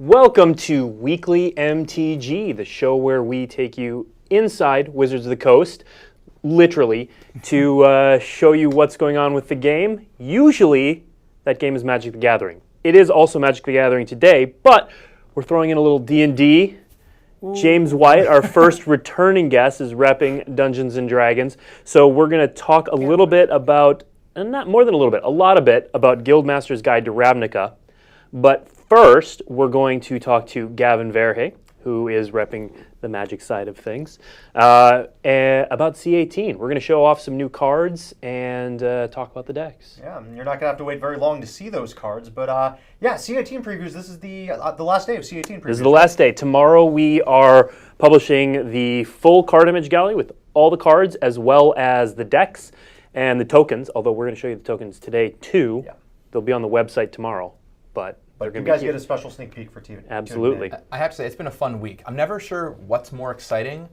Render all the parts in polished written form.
Welcome to Weekly MTG, the show where we take you inside Wizards of the Coast, literally, to show you what's going on with the game. Usually, that game is Magic the Gathering. It is also Magic the Gathering today, but we're throwing in a little D&D. James Wyatt, our first returning guest, is repping Dungeons & Dragons. So we're going to talk a little bit about, and not more than a little bit, a lot of it, about Guildmaster's Guide to Ravnica. But first, we're going to talk to Gavin Verhey, who is repping the Magic side of things, about C18. We're going to show off some new cards and talk about the decks. Yeah, you're not going to have to wait very long to see those cards, but yeah, C18 previews. This is the last day of C18 previews. This is the last day. Tomorrow we are publishing the full card image gallery with all the cards as well as the decks and the tokens, although we're going to show you the tokens today too. Yeah. They'll be on the website tomorrow, but you guys get a special sneak peek for TV. Absolutely. I have to say, it's been a fun week. I'm never sure what's more exciting,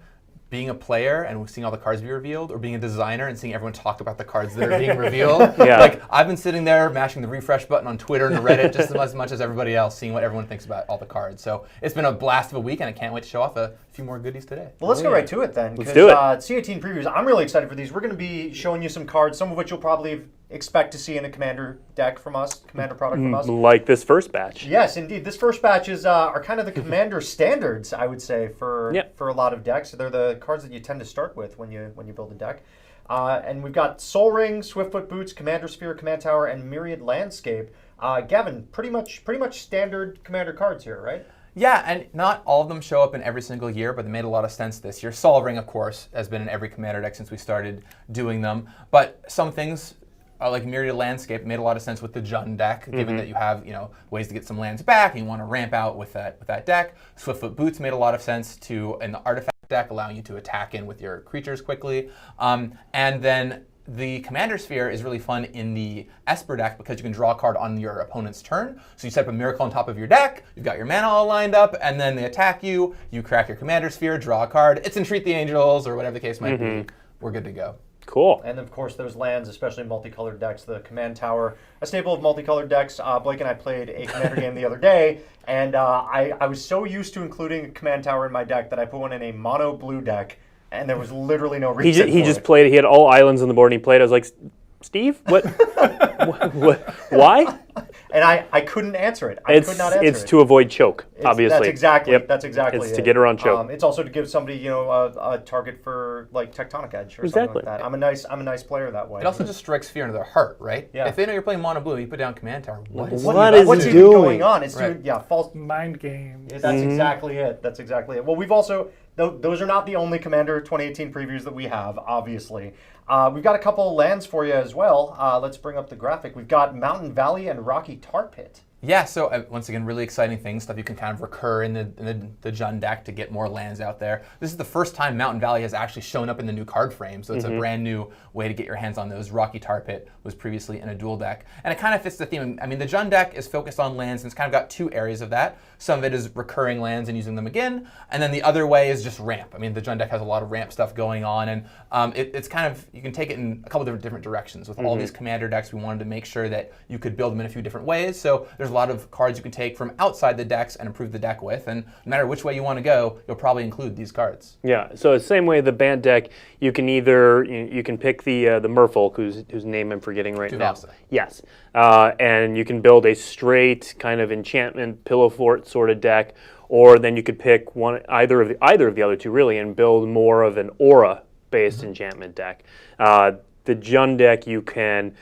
being a player and seeing all the cards be revealed, or being a designer and seeing everyone talk about the cards that are being revealed. Yeah. Like, I've been sitting there mashing the refresh button on Twitter and Reddit just as much as everybody else, seeing what everyone thinks about all the cards. So it's been a blast of a week, and I can't wait to show off a few more goodies today. Well, let's get right to it then. Let's do it. C18 previews, I'm really excited for these. We're going to be showing you some cards, some of which you'll probably expect to see in a Commander deck from us, Commander product from us. Like this first batch. Yes, indeed. This first batch is are kind of the Commander standards, I would say, for a lot of decks. They're the cards that you tend to start with when you build a deck. And we've got Soul Ring, Swiftfoot Boots, Commander Sphere, Command Tower, and Myriad Landscape. Gavin, pretty much standard Commander cards here, right? Yeah, and not all of them show up in every single year, but they made a lot of sense this year. Soul Ring, of course, has been in every Commander deck since we started doing them. But some things, like Myriad Landscape, made a lot of sense with the Jund deck, given that you have ways to get some lands back and you want to ramp out with that deck. Swiftfoot Boots made a lot of sense in the artifact deck, allowing you to attack in with your creatures quickly. And then the Commander Sphere is really fun in the Esper deck because you can draw a card on your opponent's turn. So you set up a Miracle on top of your deck, you've got your mana all lined up, and then they attack you, you crack your Commander Sphere, draw a card, it's Entreat the Angels, or whatever the case might be. We're good to go. Cool. And of course, those lands, especially in multicolored decks, the Command Tower, a staple of multicolored decks. Blake and I played a Commander game the other day, and I was so used to including a Command Tower in my deck that I put one in a mono blue deck, and there was literally no reason He just played it. He had all islands on the board, and he played. I was like, Steve, what? Why? And I couldn't answer it. I could not answer it. It's to avoid choke, obviously. That's exactly. Yep. That's exactly. It's to get around choke. It's also to give somebody a target for like Tectonic Edge or something like that. I'm a nice player that way. It also just strikes fear into their heart, right? Yeah. If they know you're playing mono blue, you put down Command Tower. What's he even doing? going on? It's right. doing false mind games. That's exactly it. That's exactly it. Well, we've also those are not the only Commander 2018 previews that we have, obviously. We've got a couple of lands for you as well. Let's bring up the graphic. We've got Mountain Valley and Rocky Tar Pit. Yeah, so once again, really exciting things, stuff you can kind of recur in the Jund deck to get more lands out there. This is the first time Mountain Valley has actually shown up in the new card frame, so it's a brand new way to get your hands on those. Rocky Tar Pit was previously in a dual deck, and it kind of fits the theme. I mean, the Jund deck is focused on lands, and it's kind of got two areas of that. Some of it is recurring lands and using them again, and then the other way is just ramp. I mean, the Jund deck has a lot of ramp stuff going on, and it's kind of, you can take it in a couple different directions. With all these Commander decks, we wanted to make sure that you could build them in a few different ways, so there's a lot of cards you can take from outside the decks and improve the deck with, and no matter which way you want to go, you'll probably include these cards. Yeah, so the same way the Bant deck, you can either, you can pick the Merfolk, whose name I'm forgetting right now. Yes, and you can build a straight kind of enchantment pillow fort sort of deck, or then you could pick either of the other two really and build more of an aura-based enchantment deck. The Jund deck, you can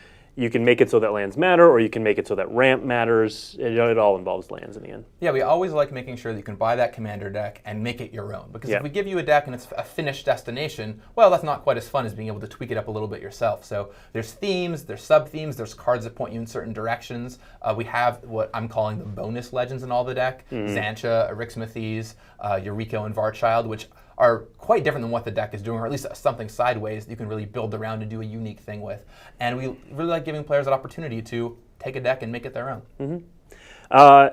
make it so that lands matter, or you can make it so that ramp matters. It all involves lands in the end. Yeah, we always like making sure that you can buy that Commander deck and make it your own. Because if we give you a deck and it's a finished destination, well, that's not quite as fun as being able to tweak it up a little bit yourself. So there's themes, there's sub-themes, there's cards that point you in certain directions. We have what I'm calling the bonus legends in all the deck. Xantcha, Erixmathes, Eureka, and Varchild, which are quite different than what the deck is doing, or at least something sideways that you can really build around and do a unique thing with. And we really like giving players that opportunity to take a deck and make it their own.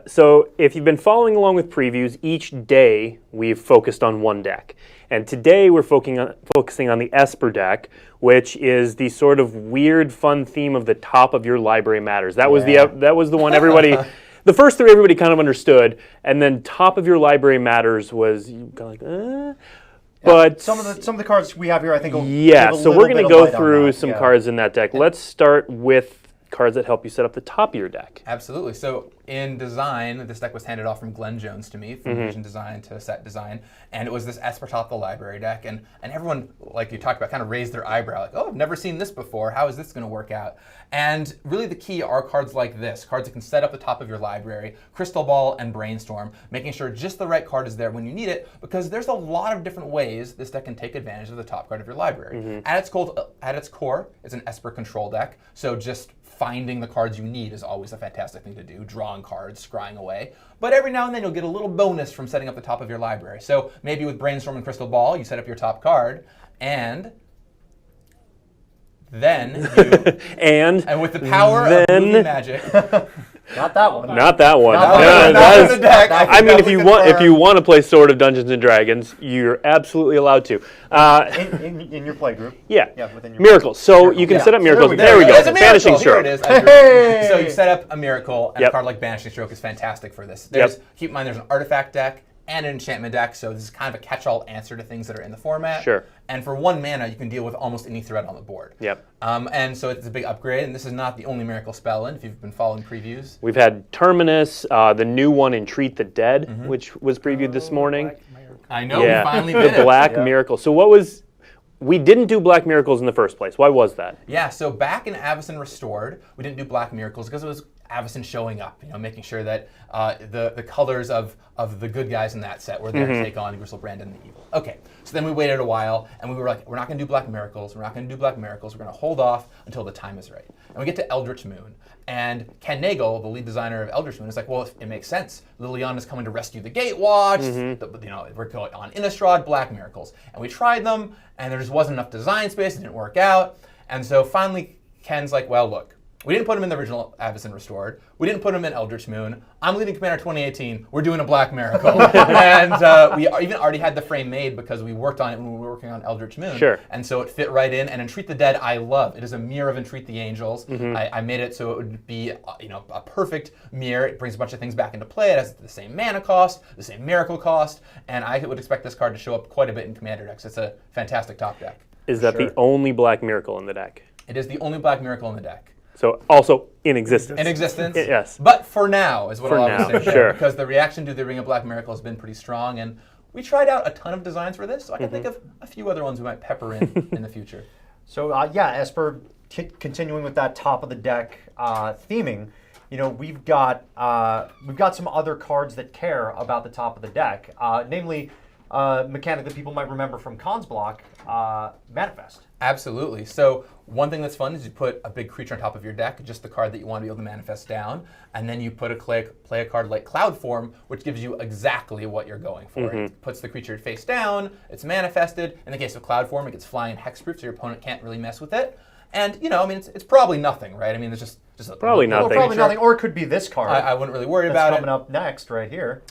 So if you've been following along with previews, each day we've focused on one deck. And today we're focusing on the Esper deck, which is the sort of weird, fun theme of the top of your library matters. That was the one everybody the first three everybody kind of understood, and then top of your library matters was you kind of like, But some of the cards we have here, I think, will yeah. give a So little we're going bit to of go light on through that. some cards in that deck. Let's start with cards that help you set up the top of your deck. Absolutely. So in design, this deck was handed off from Glenn Jones to me, from Vision Design to Set Design, and it was this Esper top of the library deck, and everyone, like you talked about, kind of raised their eyebrow, like, oh, I've never seen this before. How is this going to work out? And really the key are cards like this, cards that can set up the top of your library, Crystal Ball and Brainstorm, making sure just the right card is there when you need it, because there's a lot of different ways this deck can take advantage of the top card of your library. At its core, it's an Esper control deck, so just finding the cards you need is always a fantastic thing to do, drawing cards, scrying away. But every now and then you'll get a little bonus from setting up the top of your library. So maybe with Brainstorm and Crystal Ball, you set up your top card, and then you... and with the power of movie magic... Not that one. Not that one. Not in the deck. I mean, if you want to play Sword of Dungeons and Dragons, you're absolutely allowed to. In your play group. Yeah. Within your miracles. So you can set up miracles. There we go. There's a miracle. Banishing Stroke. Here it is. Hey! So you set up a miracle, and a card like Banishing Stroke is fantastic for this. Keep in mind, there's an artifact deck and an enchantment deck, so this is kind of a catch-all answer to things that are in the format. Sure. And for 1 mana, you can deal with almost any threat on the board. Yep. And so it's a big upgrade, and this is not the only miracle spell in, if you've been following previews. We've had Terminus, the new one, Entreat the Dead, which was previewed this morning. I know, we finally did the Black Miracle. So what was... We didn't do Black Miracles in the first place. Why was that? Yeah, so back in Avacyn Restored, we didn't do Black Miracles because it was Avacyn showing up, making sure that the colors of the good guys in that set were there to take on Griselbrand and the evil. Okay, so then we waited a while, and we were like, we're not going to do Black Miracles, we're not going to do Black Miracles, we're going to hold off until the time is right. And we get to Eldritch Moon, and Ken Nagel, the lead designer of Eldritch Moon, is like, well, it makes sense. Liliana is coming to rescue the Gatewatch, we're going on Innistrad, Black Miracles. And we tried them, and there just wasn't enough design space, it didn't work out. And so finally, Ken's like, well, look, we didn't put him in the original Avacyn Restored. We didn't put him in Eldritch Moon. I'm leading Commander 2018. We're doing a Black Miracle. And we even already had the frame made because we worked on it when we were working on Eldritch Moon. Sure. And so it fit right in. And Entreat the Dead, I love. It is a mirror of Entreat the Angels. I made it so it would be a perfect mirror. It brings a bunch of things back into play. It has the same mana cost, the same miracle cost. And I would expect this card to show up quite a bit in Commander decks. It's a fantastic top deck. Is that the only Black Miracle in the deck? It is the only Black Miracle in the deck. So also in existence. In existence. Yes. But for now is what I'll always say. Sure. Because the reaction to the Ring of Black Miracle has been pretty strong, and we tried out a ton of designs for this, so I can think of a few other ones we might pepper in the future. So Esper, continuing with that top of the deck theming, we've got some other cards that care about the top of the deck, namely mechanic that people might remember from Khan's block, Manifest. Absolutely. So one thing that's fun is you put a big creature on top of your deck, just the card that you want to be able to manifest down, and then you play a card like Cloud Form, which gives you exactly what you're going for. It puts the creature face down, it's manifested. In the case of Cloud Form, it gets flying and hexproof, so your opponent can't really mess with it. And, it's probably nothing, right? I mean, it's just probably nothing. Well, probably nothing, or it could be this card. I wouldn't really worry about it. That's coming up next, right here.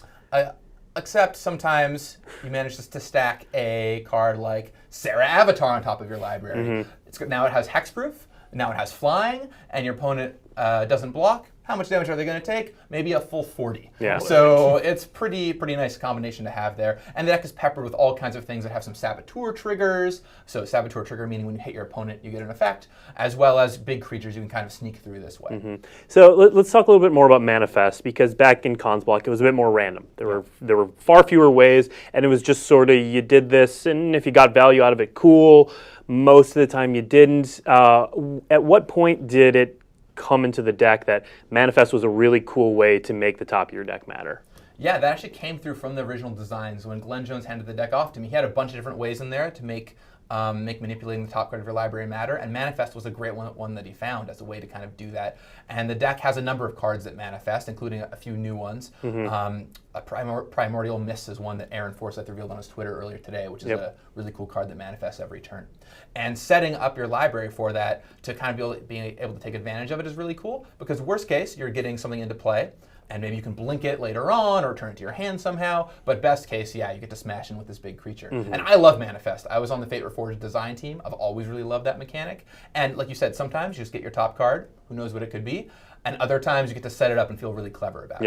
Except sometimes you manage to stack a card like Sarah Avatar on top of your library. Now it has hexproof, now it has flying, and your opponent doesn't block. How much damage are they going to take? Maybe a full 40. Yeah. So it's pretty nice combination to have there. And the deck is peppered with all kinds of things that have some Saboteur triggers. So Saboteur trigger meaning when you hit your opponent, you get an effect, as well as big creatures you can kind of sneak through this way. So let's talk a little bit more about Manifest, because back in Khan's block, it was a bit more random. There were far fewer ways, and it was just sort of, you did this, and if you got value out of it, cool. Most of the time you didn't. At what point did it come into the deck that Manifest was a really cool way to make the top of your deck matter? Yeah, that actually came through from the original designs. When Glenn Jones handed the deck off to me, he had a bunch of different ways in there to make manipulating the top card of your library matter, and Manifest was a great one that he found as a way to kind of do that. And the deck has a number of cards that manifest, including a few new ones. A Primordial Mist is one that Aaron Forsyth revealed on his Twitter earlier today, which is a really cool card that manifests every turn. And setting up your library for that to kind of be able to take advantage of it is really cool, because worst case, you're getting something into play. and maybe you can blink it later on or turn it to your hand somehow. But best case, yeah, you get to smash in with this big creature. And I love Manifest. I was on the Fate Reforged design team. I've always really loved that mechanic. And like you said, sometimes you just get your top card. Who knows what it could be? And other times you get to set it up and feel really clever about it.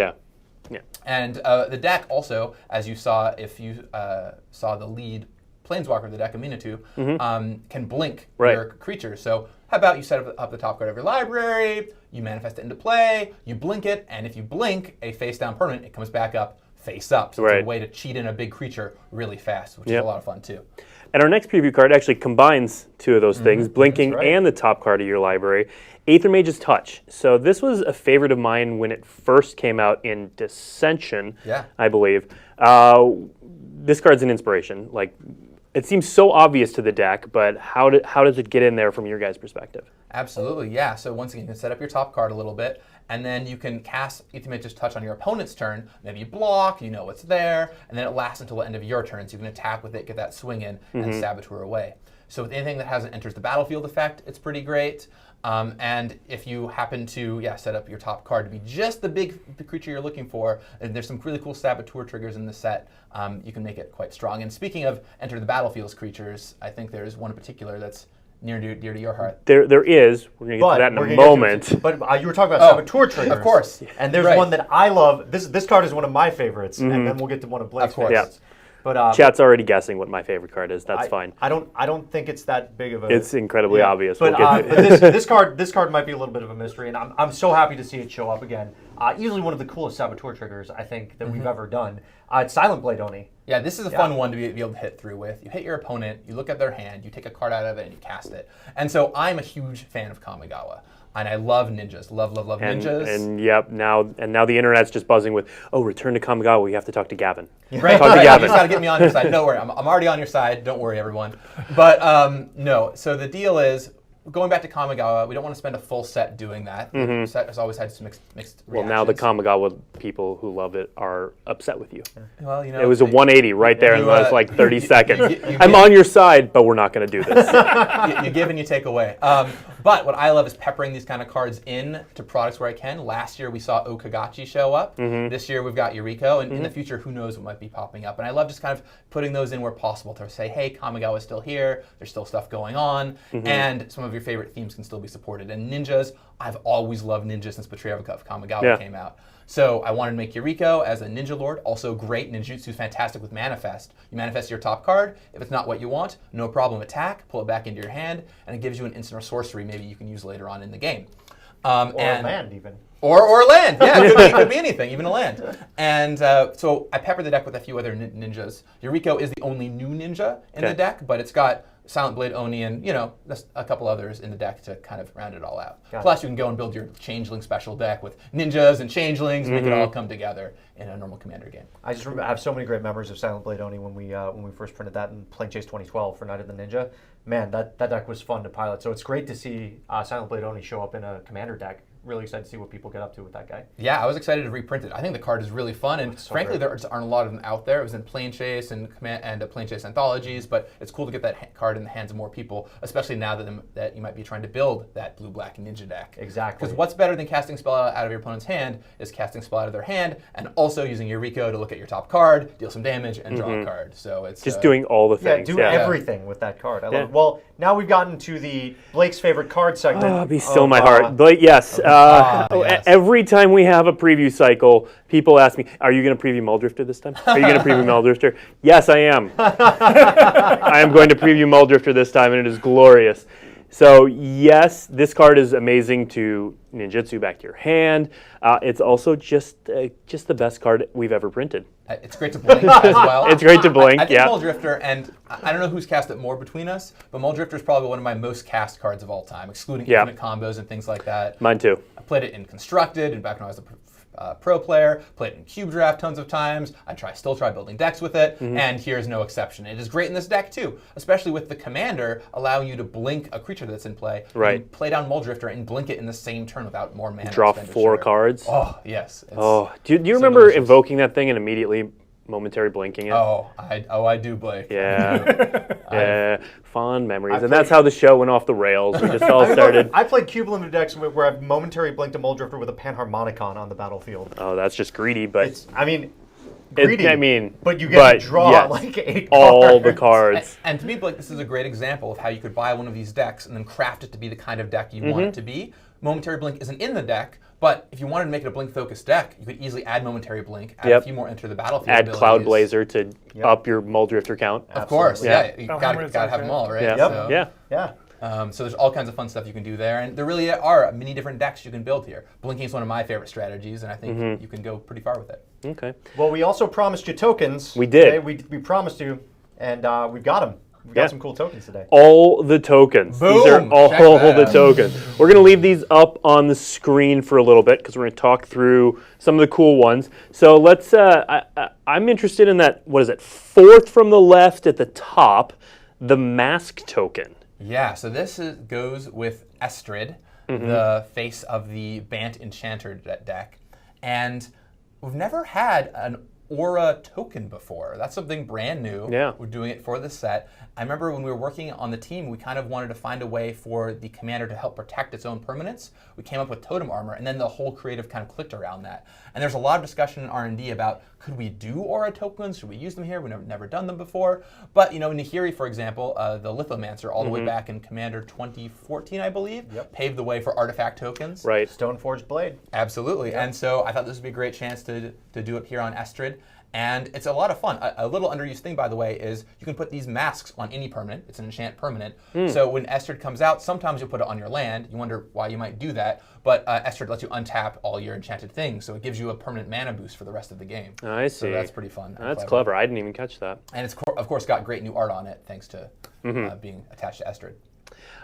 Yeah. And the deck also, as you saw, if you saw the lead Planeswalker of the deck, Aminatu, can blink your creature. So how about you set up the top card of your library, you manifest it into play, you blink it, and if you blink a face-down permanent, it comes back up face up. So it's a way to cheat in a big creature really fast, which is a lot of fun too. And our next preview card actually combines two of those things, blinking and the top card of your library. Aether Mage's Touch. So this was a favorite of mine when it first came out in Dissension, I believe. This card's an inspiration. Like, it seems so obvious to the deck, but how does it get in there from your guys' perspective? Absolutely, yeah. So once again, you can set up your top card a little bit, and then you can cast Aether Mage's Touch on your opponent's turn. Maybe you block, you know what's there, and then it lasts until the end of your turn, so you can attack with it, get that swing in, and Saboteur away. So with anything that hasn't enters the battlefield effect, it's pretty great. And if you happen to set up your top card to be just the big creature you're looking for, and there's some really cool Saboteur triggers in the set, you can make it quite strong. And speaking of enter the battlefield's creatures, I think there's one in particular that's near and dear to your heart. There is. We're going to get to that in a moment. But you were talking about Saboteur triggers. Of course. And there's one that I love. This card is one of my favorites, and then we'll get to one of Blake's favorites. But chat's already guessing what my favorite card is. That's fine. I don't think it's that big of a. It's incredibly obvious. But, this card might be a little bit of a mystery, and I'm so happy to see it show up again. Easily one of the coolest Saboteur triggers I think that we've ever done. It's Silent Blade Oni. Yeah, this is a fun one to be able to hit through with. You hit your opponent, you look at their hand, you take a card out of it, and you cast it. And so I'm a huge fan of Kamigawa. And I love ninjas. Love ninjas. And now the internet's just buzzing with, return to Kamigawa. We have to talk to Gavin. Right. Talk to Gavin. You just got to get me on your side. Don't worry. I'm already on your side. Don't worry, everyone. But no. So the deal is, going back to Kamigawa, we don't want to spend a full set doing that. The set has always had some mixed reactions. Well, now the Kamigawa people who love it are upset with you. Well, you know, it was a 180 right there in the last 30 seconds. I'm on your side, but we're not going to do this. You give and you take away. But what I love is peppering these kind of cards in to products where I can. Last year we saw Okagachi show up. This year we've got Yuriko, and in the future, who knows what might be popping up. And I love just kind of putting those in where possible to say, hey, Kamigawa's still here. There's still stuff going on, and some of your favorite themes can still be supported. And ninjas, I've always loved ninjas since Betrayal of Kamigawa came out. So I wanted to make Yuriko as a ninja lord, also great. Ninjutsu's fantastic with Manifest. You manifest your top card. If it's not what you want, no problem, attack, pull it back into your hand, and it gives you an instant or sorcery maybe you can use later on in the game. Or land even. Or land, yeah, it could be anything, even a land. And so I peppered the deck with a few other ninjas. Yuriko is the only new ninja in the deck, but it's got Silent Blade Oni and, just a couple others in the deck to kind of round it all out. Plus, you can go and build your Changeling special deck with ninjas and Changelings, make it all come together in a normal Commander game. I just remember, I have so many great memories of Silent Blade Oni when we first printed that in Plane Chase 2012 for Night of the Ninja. Man, that deck was fun to pilot. So it's great to see Silent Blade Oni show up in a Commander deck. Really excited to see what people get up to with that guy. Yeah, I was excited to reprint it. I think the card is really fun, and frankly, there just aren't a lot of them out there. It was in Plane Chase and Plane Chase anthologies, but it's cool to get that card in the hands of more people, especially now that you might be trying to build that blue-black ninja deck. Exactly. Because what's better than casting spell out of your opponent's hand is casting spell out of their hand, and also using Yuriko to look at your top card, deal some damage, and draw a card. So it's just doing all the things. Do everything with that card. I love it. Well, now we've gotten to the Blake's favorite card segment. Be still my heart. Blake, yes. Yes. Every time we have a preview cycle, people ask me, are you going to preview Muldrifter this time? Are you going to preview Muldrifter? Yes, I am. I am going to preview Muldrifter this time, and it is glorious. So, yes, this card is amazing to ninjutsu back to your hand. It's also just the best card we've ever printed. It's great to blink as well. It's great to blink, I think Muldrifter, and I don't know who's cast it more between us, but Muldrifter is probably one of my most cast cards of all time, excluding infinite combos and things like that. Mine too. I played it in Constructed, and back when I was a pro player, played it in Cube Draft tons of times. I still try building decks with it, and here's no exception. It is great in this deck too, especially with the Commander allowing you to blink a creature that's in play. Right. You play down Muldrifter and blink it in the same turn without more mana. Draw 4 cards. Oh, yes. Do you remember invoking that thing and immediately momentary blinking it. I do, Blake. Yeah. Yeah. Fond memories. And that's how the show went off the rails. We just all started. I played cube limited decks where I've momentary blinked a Muldrifter with a Panharmonicon on the battlefield. Oh, that's just greedy, but greedy. But you get to draw like 8 all the cards. And to me, Blake, this is a great example of how you could buy one of these decks and then craft it to be the kind of deck you want it to be. Momentary Blink isn't in the deck, but if you wanted to make it a Blink-focused deck, you could easily add Momentary Blink, add a few more Enter the Battlefield Add abilities. Cloud Blazer to up your Muldrifter count. Of course, you gotta have them all, right? Yeah. So there's all kinds of fun stuff you can do there, and there really are many different decks you can build here. Blinking is one of my favorite strategies, and I think you can go pretty far with it. Okay. Well, we also promised you tokens. We did. Okay? We promised you, and we've got them. We've got some cool tokens today. All the tokens. Boom. These are all the tokens. We're going to leave these up on the screen for a little bit because we're going to talk through some of the cool ones. So let's, I'm interested in that, what is it, 4th from the left at the top, the Mask token. Yeah, so this goes with Estrid, the face of the Bant Enchanter deck. And we've never had an Aura token before. That's something brand new. Yeah. We're doing it for this set. I remember when we were working on the team, we kind of wanted to find a way for the commander to help protect its own permanents. We came up with Totem Armor, and then the whole creative kind of clicked around that. And there's a lot of discussion in R&D about, could we do Aura tokens? Should we use them here? We've never done them before. But, you know, Nahiri, for example, the Lithomancer, all the way back in Commander 2014, I believe, paved the way for artifact tokens. Right. Stoneforged Blade. Absolutely. And so I thought this would be a great chance to do it here on Estrid. And it's a lot of fun. A little underused thing, by the way, is you can put these masks on any permanent. It's an enchant permanent. So when Estrid comes out, sometimes you'll put it on your land. You wonder why you might do that. But Estrid lets you untap all your enchanted things. So it gives you a permanent mana boost for the rest of the game. I see. So that's pretty fun. That's clever. I didn't even catch that. And it's, of course, got great new art on it, thanks to being attached to Estrid.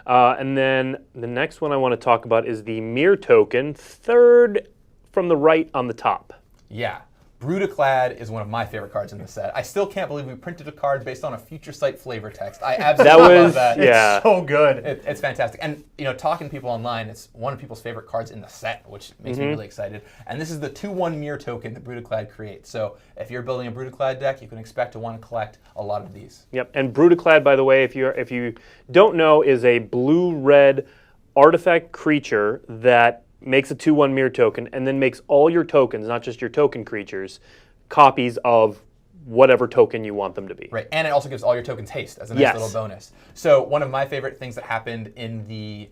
And then the next one I want to talk about is the Mirror token, 3rd from the right on the top. Yeah. Brutaclad is one of my favorite cards in the set. I still can't believe we printed a card based on a Future Sight flavor text. I absolutely love that. Yeah. It's so good. It's fantastic. And, you know, talking to people online, it's one of people's favorite cards in the set, which makes me really excited. And this is the 2/1 Mirror token that Brutaclad creates. So if you're building a Brutaclad deck, you can expect to want to collect a lot of these. Yep. And Brutaclad, by the way, if you don't know, is a blue-red artifact creature that makes a 2/1 Mirror token, and then makes all your tokens, not just your token creatures, copies of whatever token you want them to be. Right, and it also gives all your tokens haste as a nice little bonus. So one of my favorite things that happened in the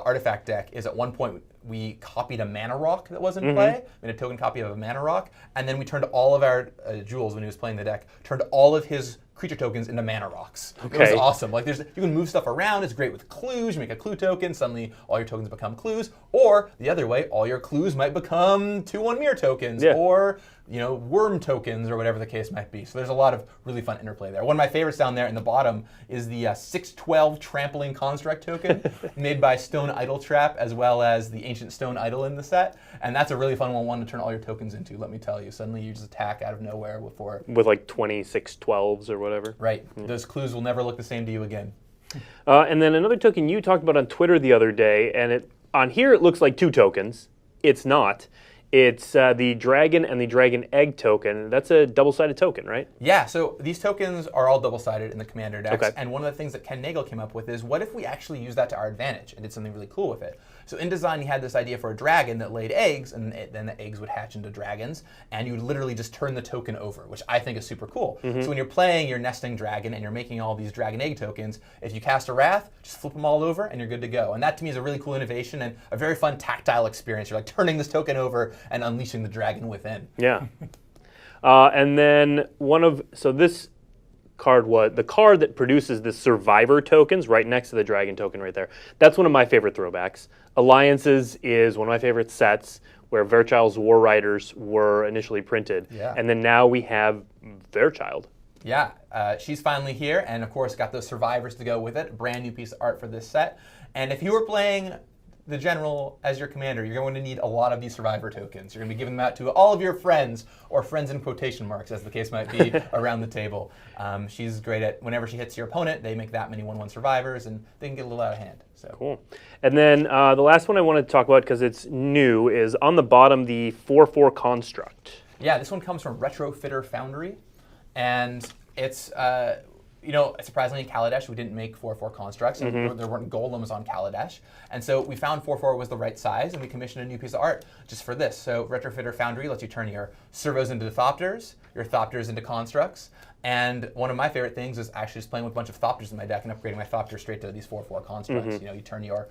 artifact deck is at one point we copied a mana rock that was in play, made a token copy of a mana rock, and then we turned all of our Jules, when he was playing the deck, turned all of his creature tokens into mana rocks. Okay. It was awesome. Like you can move stuff around. It's great with clues. You make a clue token. Suddenly, all your tokens become clues. Or the other way, all your clues might become 2/1 Mirror tokens, or worm tokens, or whatever the case might be. So there's a lot of really fun interplay there. One of my favorites down there in the bottom is the 6/12 Trampling Construct token, made by Stone Idol Trap, as well as the Ancient Stone Idol in the set. And that's a really fun one to turn all your tokens into. Let me tell you. Suddenly, you just attack out of nowhere with like 26/12s or whatever. Right. Those clues will never look the same to you again. And then another token you talked about on Twitter the other day, and on here it looks like 2 tokens. It's not. It's the Dragon and the Dragon Egg token. That's a double-sided token, right? Yeah, so these tokens are all double-sided in the Commander decks. Okay. And one of the things that Ken Nagel came up with is, what if we actually use that to our advantage and did something really cool with it? So in design, he had this idea for a dragon that laid eggs, and then the eggs would hatch into dragons, and you would literally just turn the token over, which I think is super cool. So when you're playing your nesting dragon and you're making all these dragon egg tokens, if you cast a Wrath, just flip them all over and you're good to go. And that to me is a really cool innovation and a very fun tactile experience. You're like turning this token over and unleashing the dragon within. Yeah. And then this card the card that produces the Survivor tokens right next to the Dragon token right there. That's one of my favorite throwbacks. Alliances is one of my favorite sets where Verchild's War Riders were initially printed. Yeah. And then now we have Verchild. Yeah, she's finally here, and of course got those Survivors to go with it. Brand new piece of art for this set. And if you were playing the General as your commander, you're going to need a lot of these Survivor tokens. You're going to be giving them out to all of your friends, or friends in quotation marks, as the case might be, around the table. She's great at, whenever she hits your opponent, they make that many 1/1 Survivors, and they can get a little out of hand. So. Cool. And then the last one I wanted to talk about, because it's new, is on the bottom, the 4/4 Construct. Yeah, this one comes from Retrofitter Foundry, and it's surprisingly in Kaladesh we didn't make 4/4 constructs, and there weren't golems on Kaladesh, and so we found 4/4 was the right size, and we commissioned a new piece of art just for this. So Retrofitter Foundry lets you turn your servos into thopters, your thopters into constructs, and one of my favorite things is actually just playing with a bunch of thopters in my deck and upgrading my thopters straight to these 4/4 constructs. You turn your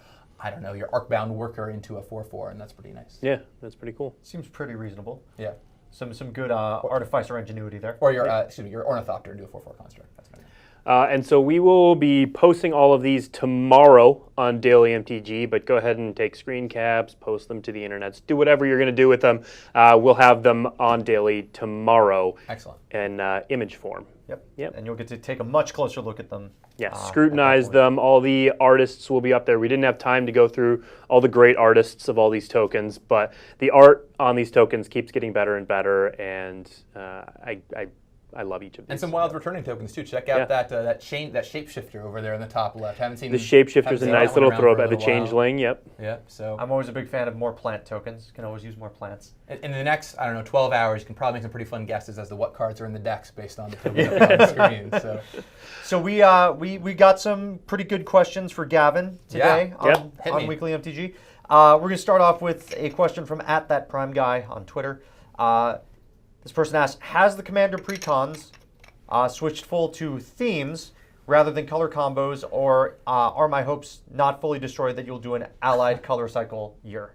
your Arcbound Worker into a 4/4, and that's pretty nice. Yeah, that's pretty cool. Seems pretty reasonable. Yeah. Some good artificer ingenuity there. Or your your Ornithopter into a 4/4 construct. That's fine. And so we will be posting all of these tomorrow on Daily MTG, but go ahead and take screen caps, post them to the internet, do whatever you're going to do with them. We'll have them on Daily tomorrow. Excellent. In image form. Yep. And you'll get to take a much closer look at them. Yeah, scrutinize them. All the artists will be up there. We didn't have time to go through all the great artists of all these tokens, but the art on these tokens keeps getting better and better, and I love each of these. And some wild returning tokens too. Check out that shapeshifter over there in the top left. Haven't seen the shapeshifter's a nice little throwback. The changeling, yep. Yep. So I'm always a big fan of more plant tokens. Can always use more plants. In the next 12 hours, you can probably make some pretty fun guesses as to what cards are in the decks based on the tokens up on the screen. So we got some pretty good questions for Gavin today on Weekly MTG. We're going to start off with a question from @thatprimeguy on Twitter. This person asks, has the Commander precons switched full to themes rather than color combos, or are my hopes not fully destroyed that you'll do an allied color cycle year?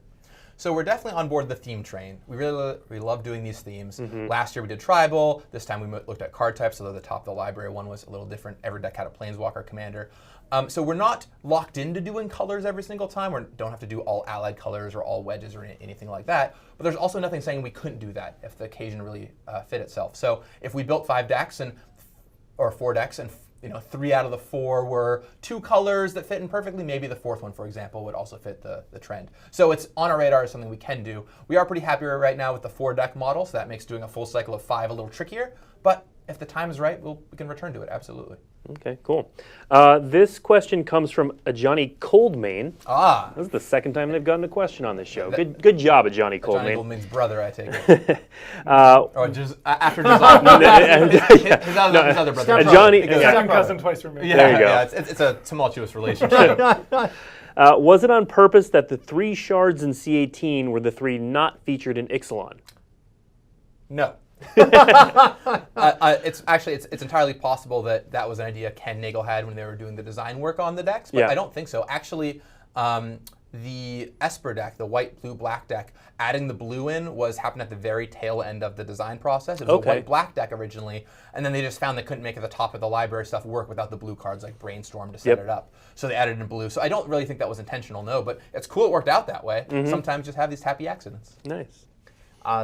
So we're definitely on board the theme train. We love doing these themes. Last year we did tribal. This time we looked at card types, although the top of the library one was a little different. Every deck had a Planeswalker commander. So we're not locked into doing colors every single time. We don't have to do all allied colors or all wedges or anything like that. But there's also nothing saying we couldn't do that if the occasion really fit itself. So if we built 5 decks or 4 decks and 3 out of the 4 were 2 colors that fit in perfectly, maybe the 4th one, for example, would also fit the trend. So it's on our radar as something we can do. We are pretty happy right now with the 4 deck model, so that makes doing a full cycle of 5 a little trickier. But if the time is right, we can return to it, absolutely. Okay, cool. This question comes from Johnny Coldmain. This is the second time they've gotten a question on this show. Good job, Johnny Coldmain. Johnny Coldmain's brother, I take it. Or just after design. His other brother. Johnny, second cousin twice removed. There you go. Yeah, it's a tumultuous relationship. Was it on purpose that the 3 shards in C18 were the 3 not featured in Ixalan? No. It's entirely possible that was an idea Ken Nagel had when they were doing the design work on the decks, but I don't think so. Actually, the Esper deck, the white, blue, black deck, adding the blue in happened at the very tail end of the design process. It was a white, black deck originally, and then they just found they couldn't make the top of the library stuff work without the blue cards like Brainstorm to set it up. So they added in blue. So I don't really think that was intentional, no, but it's cool it worked out that way. Sometimes just have these happy accidents. Nice.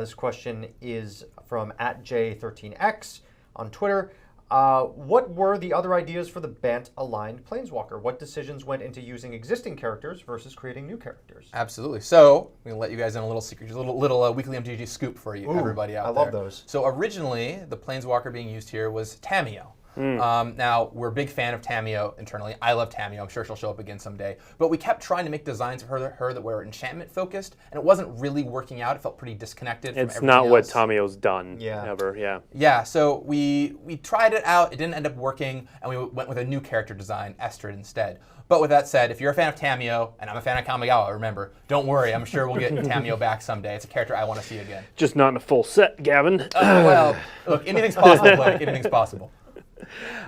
This question is from @J13X on Twitter. What were the other ideas for the Bant-aligned Planeswalker? What decisions went into using existing characters versus creating new characters? Absolutely. So I'm going to let you guys in a little secret, just a little Weekly MTG scoop for you, everybody out there. I love those. So originally, the Planeswalker being used here was Tamiyo. Now, we're a big fan of Tamiyo internally. I love Tamiyo. I'm sure she'll show up again someday. But we kept trying to make designs of her that were enchantment focused, and it wasn't really working out. It felt pretty disconnected from everything else. It's not what Tamiyo's done ever, Yeah, so we tried it out. It didn't end up working, and we went with a new character design, Estrid, instead. But with that said, if you're a fan of Tamiyo, and I'm a fan of Kamigawa, remember, don't worry. I'm sure we'll get Tamiyo back someday. It's a character I want to see again. Just not in a full set, Gavin. Well, look, anything's possible, Blake. Anything's possible.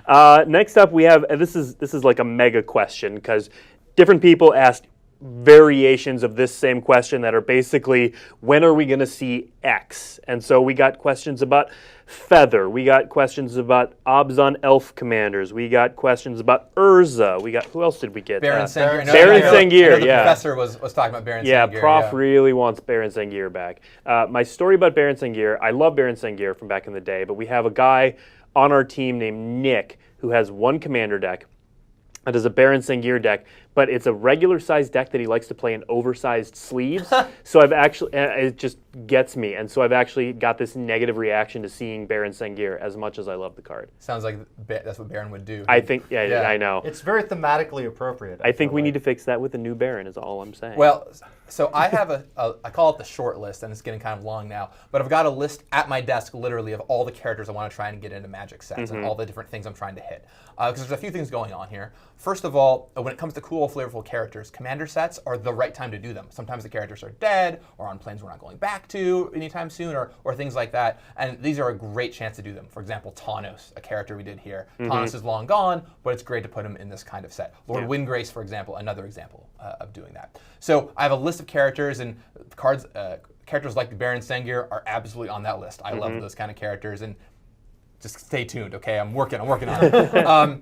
Next up, we have this is like a mega question because different people asked variations of this same question that are basically, when are we going to see X? And so we got questions about Feather. We got questions about Abzan Elf Commanders. We got questions about Urza. We got, who else did we get? Berenson. Berenson Gear, the professor was talking about Berenson Gear. Yeah, Prof really wants Berenson Gear back. My story about Berenson Gear, I love Berenson Gear from back in the day, but we have a guy on our team named Nick who has one commander deck that is a Berenson Gear deck, but it's a regular sized deck that he likes to play in oversized sleeves. So I've actually, it just gets me. And so I've actually got this negative reaction to seeing Berenson as much as I love the card. Sounds like that's what Baron would do. I think, I know. It's very thematically appropriate. I think we need to fix that with the new Baron is all I'm saying. Well, so I have I call it the short list, and it's getting kind of long now, but I've got a list at my desk literally of all the characters I want to try and get into Magic sets and all the different things I'm trying to hit. Because there's a few things going on here. First of all, when it comes to cool, flavorful characters, commander sets are the right time to do them. Sometimes the characters are dead, or on planes we're not going back to anytime soon, or things like that. And these are a great chance to do them. For example, Tawnos, a character we did here. Tawnos is long gone, but it's great to put him in this kind of set. Lord Windgrace, for example, another example of doing that. So I have a list of characters, and cards. Characters like the Berenson are absolutely on that list. I love those kind of characters, and just stay tuned, okay? I'm working on it.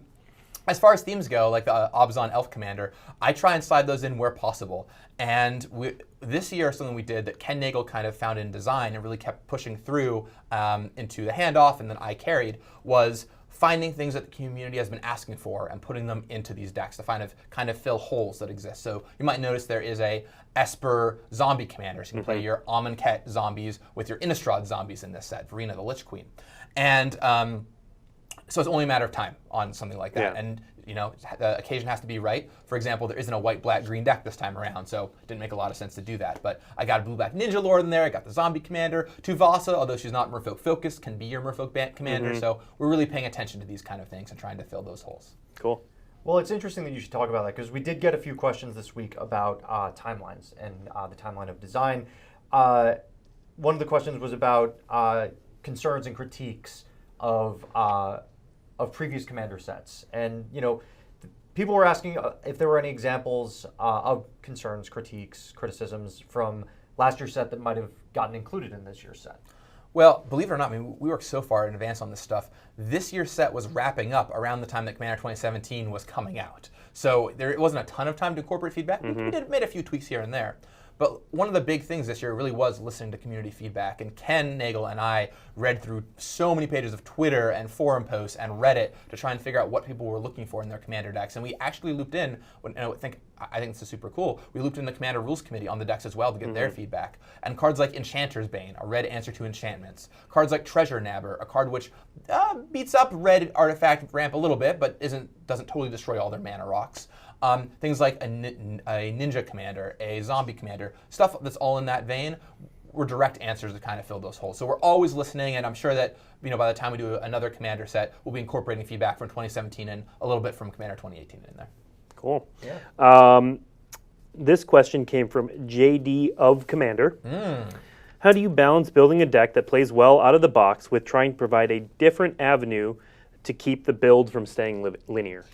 As far as themes go, like the Abzan Elf Commander, I try and slide those in where possible. And this year, something we did that Ken Nagel kind of found in design and really kept pushing through into the handoff, and then I carried, was finding things that the community has been asking for and putting them into these decks to kind of fill holes that exist. So you might notice there is a Esper zombie commander. So you can play your Amonkhet zombies with your Innistrad zombies in this set, Verena the Lich Queen. And so it's only a matter of time on something like that. And the occasion has to be right. For example, there isn't a white, black, green deck this time around, so it didn't make a lot of sense to do that. But I got a blue, black Ninja Lord in there. I got the zombie commander. Tuvasa, although she's not Merfolk focused, can be your Merfolk commander. So we're really paying attention to these kind of things and trying to fill those holes. Cool. Well, it's interesting that you should talk about that, because we did get a few questions this week about timelines and the timeline of design. One of the questions was about concerns and critiques of previous commander sets, and people were asking if there were any examples of concerns, critiques, criticisms from last year's set that might have gotten included in this year's set. Well, believe it or not, I mean, we worked so far in advance on this stuff. This year's set was wrapping up around the time that Commander 2017 was coming out. So there wasn't a ton of time to incorporate feedback. We made a few tweaks here and there. But one of the big things this year really was listening to community feedback. And Ken Nagel and I read through so many pages of Twitter and forum posts and Reddit to try and figure out what people were looking for in their commander decks. And we actually looped in, and I think this is super cool, we looped in the Commander Rules Committee on the decks as well to get their feedback. And cards like Enchanter's Bane, a red answer to enchantments. Cards like Treasure Nabber, a card which beats up red artifact ramp a little bit, but doesn't totally destroy all their mana rocks. Things like a ninja commander, a zombie commander, stuff that's all in that vein were direct answers to kind of fill those holes. So we're always listening, and I'm sure that by the time we do another commander set, we'll be incorporating feedback from 2017 and a little bit from Commander 2018 in there. Cool. Yeah. This question came from JD of Commander. How do you balance building a deck that plays well out of the box with trying to provide a different avenue to keep the build from staying linear?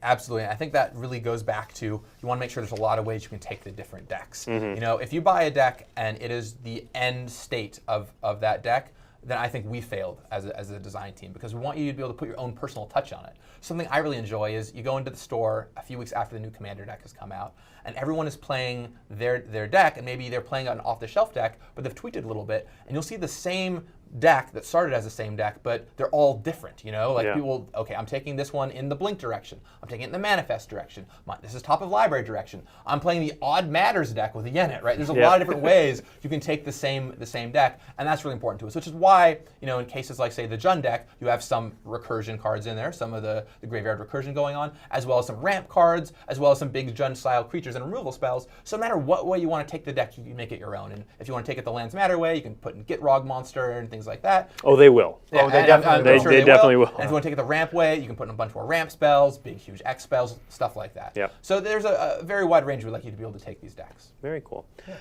Absolutely. I think that really goes back to, you want to make sure there's a lot of ways you can take the different decks. If you buy a deck and it is the end state of that deck, then I think we failed as a design team, because we want you to be able to put your own personal touch on it. Something I really enjoy is you go into the store a few weeks after the new Commander deck has come out, and everyone is playing their deck, and maybe they're playing an off-the-shelf deck, but they've tweaked it a little bit, and you'll see the same deck that started as the same deck, but they're all different, people, okay, I'm taking this one in the Blink direction, I'm taking it in the Manifest direction, this is top of library direction, I'm playing the Odd Matters deck with a Yennet, right? There's a lot of different ways you can take the same deck, and that's really important to us, which is why, in cases like, say, the Jund deck, you have some recursion cards in there, some of the graveyard recursion going on, as well as some ramp cards, as well as some big Jund-style creatures and removal spells. So no matter what way you want to take the deck, you can make it your own. And if you want to take it the Lands Matter way, you can put in Gitrog Monster and things like that. Oh, they will. Yeah, they definitely will. And if you want to take it the ramp way, you can put in a bunch more ramp spells, big, huge X spells, stuff like that. Yeah. So there's a very wide range we'd like you to be able to take these decks. Very cool. Yeah.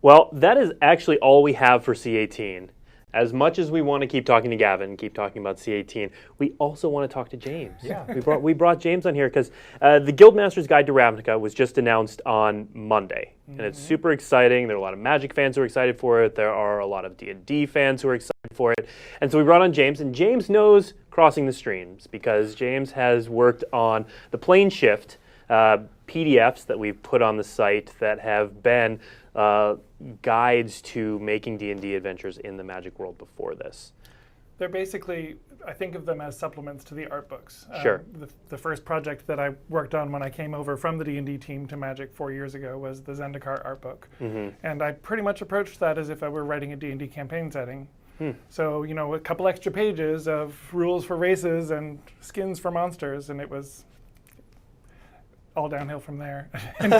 Well, that is actually all we have for C18. As much as we want to keep talking to Gavin, keep talking about C18, we also want to talk to James. Yeah. We brought James on here because the Guildmaster's Guide to Ravnica was just announced on Monday. And it's super exciting. There are a lot of Magic fans who are excited for it. There are a lot of D&D fans who are excited for it. And so we brought on James, and James knows crossing the streams because James has worked on the Plane Shift PDFs that we've put on the site that have been guides to making D&D adventures in the Magic world before this. They're basically, I think of them as supplements to the art books. Sure. The first project that I worked on when I came over from the D&D team to Magic 4 years ago was the Zendikar Art Book. And I pretty much approached that as if I were writing a D&D campaign setting. So, you know, a couple extra pages of rules for races and skins for monsters, and it was all downhill from there. and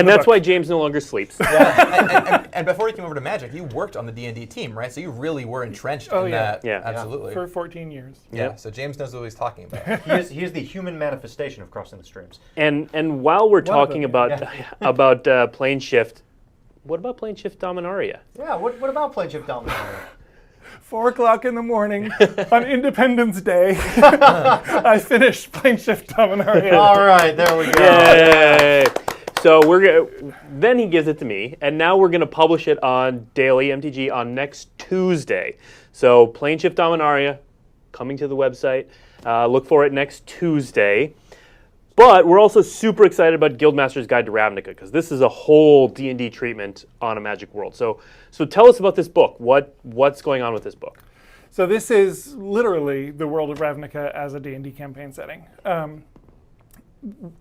that's why James no longer sleeps. And before you came over to Magic, you worked on the D&D team, right? So you really were entrenched in that. Yeah, absolutely. For 14 years. Yeah. So James knows what he's talking about. He is the human manifestation of crossing the streams. And while we're talking about plane shift, what about plane shift Dominaria? Yeah, what about plane shift Dominaria? 4 o'clock in the morning on Independence Day, I finished Plane Shift Dominaria. All right, there we go. Yay! So then he gives it to me, and now we're gonna publish it on Daily MTG on next Tuesday. So Plane Shift Dominaria coming to the website. Look for it next Tuesday. But we're also super excited about Guildmaster's Guide to Ravnica, because this is a whole D&D treatment on a Magic world. So tell us about this book. What's going on with this book? So this is literally the world of Ravnica as a D&D campaign setting.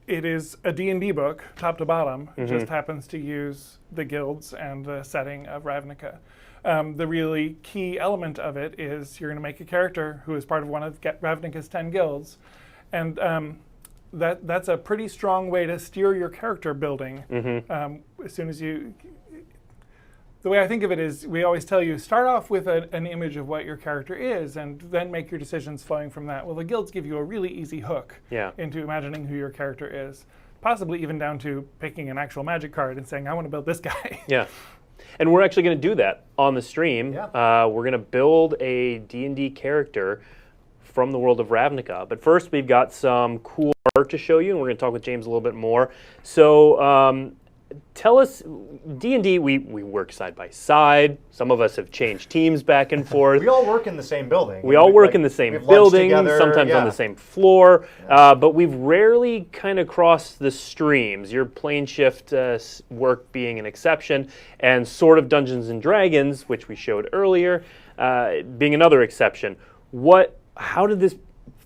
It is a D&D book, top to bottom. It just happens to use the guilds and the setting of Ravnica. The really key element of it is you're going to make a character who is part of one of Ravnica's 10 guilds. And that's a pretty strong way to steer your character building. As soon as the way I think of it is, we always tell you, start off with an image of what your character is, and then make your decisions flowing from that. Well, the guilds give you a really easy hook into imagining who your character is, possibly even down to picking an actual Magic card and saying, I want to build this guy. Yeah. And we're actually going to do that on the stream. Yeah. We're going to build a D&D character from the world of Ravnica. But first, we've got some cool art to show you, and we're going to talk with James a little bit more. So tell us, D&D, we work side by side. Some of us have changed teams back and forth. We all work in the same building. We all work in the same building, sometimes on the same floor, but we've rarely kind of crossed the streams. Your plane shift work being an exception, and sort of Dungeons & Dragons, which we showed earlier, being another exception. How did this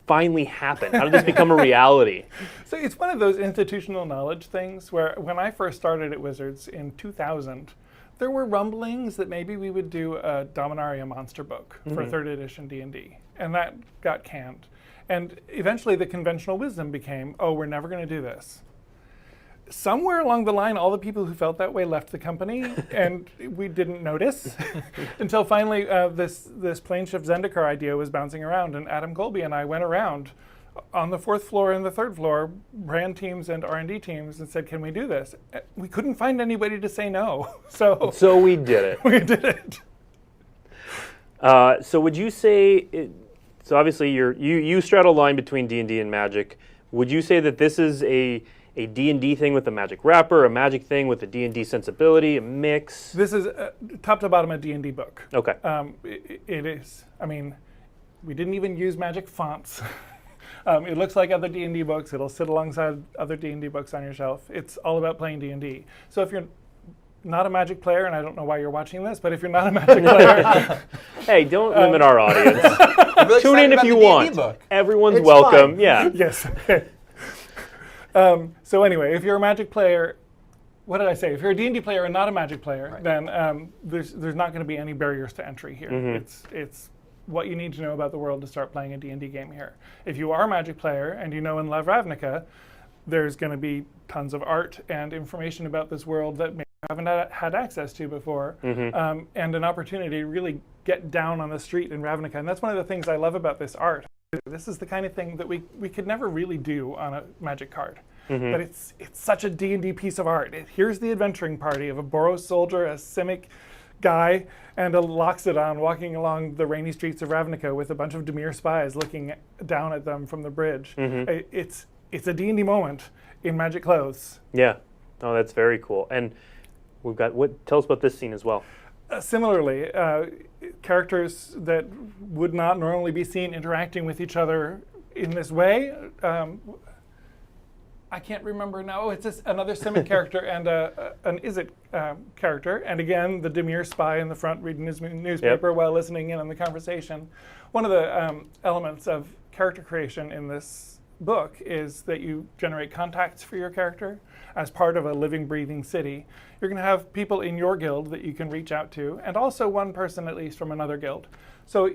finally happen? How did this become a reality? So it's one of those institutional knowledge things where when I first started at Wizards in 2000, there were rumblings that maybe we would do a Dominaria monster book for 3rd edition D&D, and that got canned. And eventually the conventional wisdom became, oh, we're never going to do this. Somewhere along the line, all the people who felt that way left the company, and we didn't notice until finally this plane shift Zendikar idea was bouncing around, and Adam Colby and I went around on the 4th floor and the 3rd floor, brand teams and R&D teams, and said, can we do this? We couldn't find anybody to say no. So we did it. We did it. So would you say, so obviously you straddle a line between D&D and Magic. Would you say that this is a D&D thing with a Magic wrapper, a Magic thing with a D&D sensibility, a mix? This is top to bottom a D&D book. Okay. It is. I mean, we didn't even use Magic fonts. It looks like other D&D books. It'll sit alongside other D&D books on your shelf. It's all about playing D&D. So if you're not a Magic player, and I don't know why you're watching this, but if you're not a Magic player... Hey, don't limit our audience. Really Tune in if you want. Everyone's welcome. Yeah. Yes. Okay. So anyway, if you're a Magic player, what did I say? If you're a D&D player and not a Magic player, then there's not going to be any barriers to entry here. It's what you need to know about the world to start playing a D&D game here. If you are a Magic player and you know and love Ravnica, there's going to be tons of art and information about this world that maybe you haven't had access to before, and an opportunity to really get down on the street in Ravnica. And that's one of the things I love about this art. This is the kind of thing that we could never really do on a Magic card. But it's such a D&D piece of art. Here's the adventuring party of a Boros soldier, a Simic guy, and a Loxodon walking along the rainy streets of Ravnica with a bunch of Dimir spies looking down at them from the bridge. It's a D&D moment in Magic clothes. Yeah. Oh, that's very cool. And we've got, tell us about this scene as well. Similarly, characters that would not normally be seen interacting with each other in this way. I can't remember now. Oh, it's just another Simic character and an Izzet character. And again, the demure spy in the front reading his newspaper while listening in on the conversation. One of the elements of character creation in this book is that you generate contacts for your character as part of a living, breathing city. You're going to have people in your guild that you can reach out to, and also one person at least from another guild. So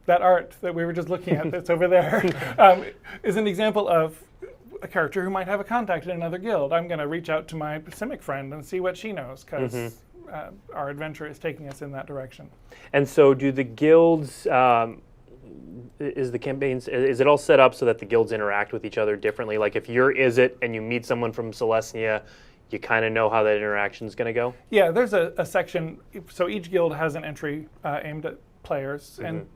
that art that we were just looking at that's over there is an example of a character who might have a contact in another guild. I'm going to reach out to my Simic friend and see what she knows, because our adventure is taking us in that direction. And so do the guilds, is the campaigns, is it all set up so that the guilds interact with each other differently? Like if you're Izzet and you meet someone from Celestia, you kind of know how that interaction is going to go? Yeah, there's a section, so each guild has an entry aimed at players and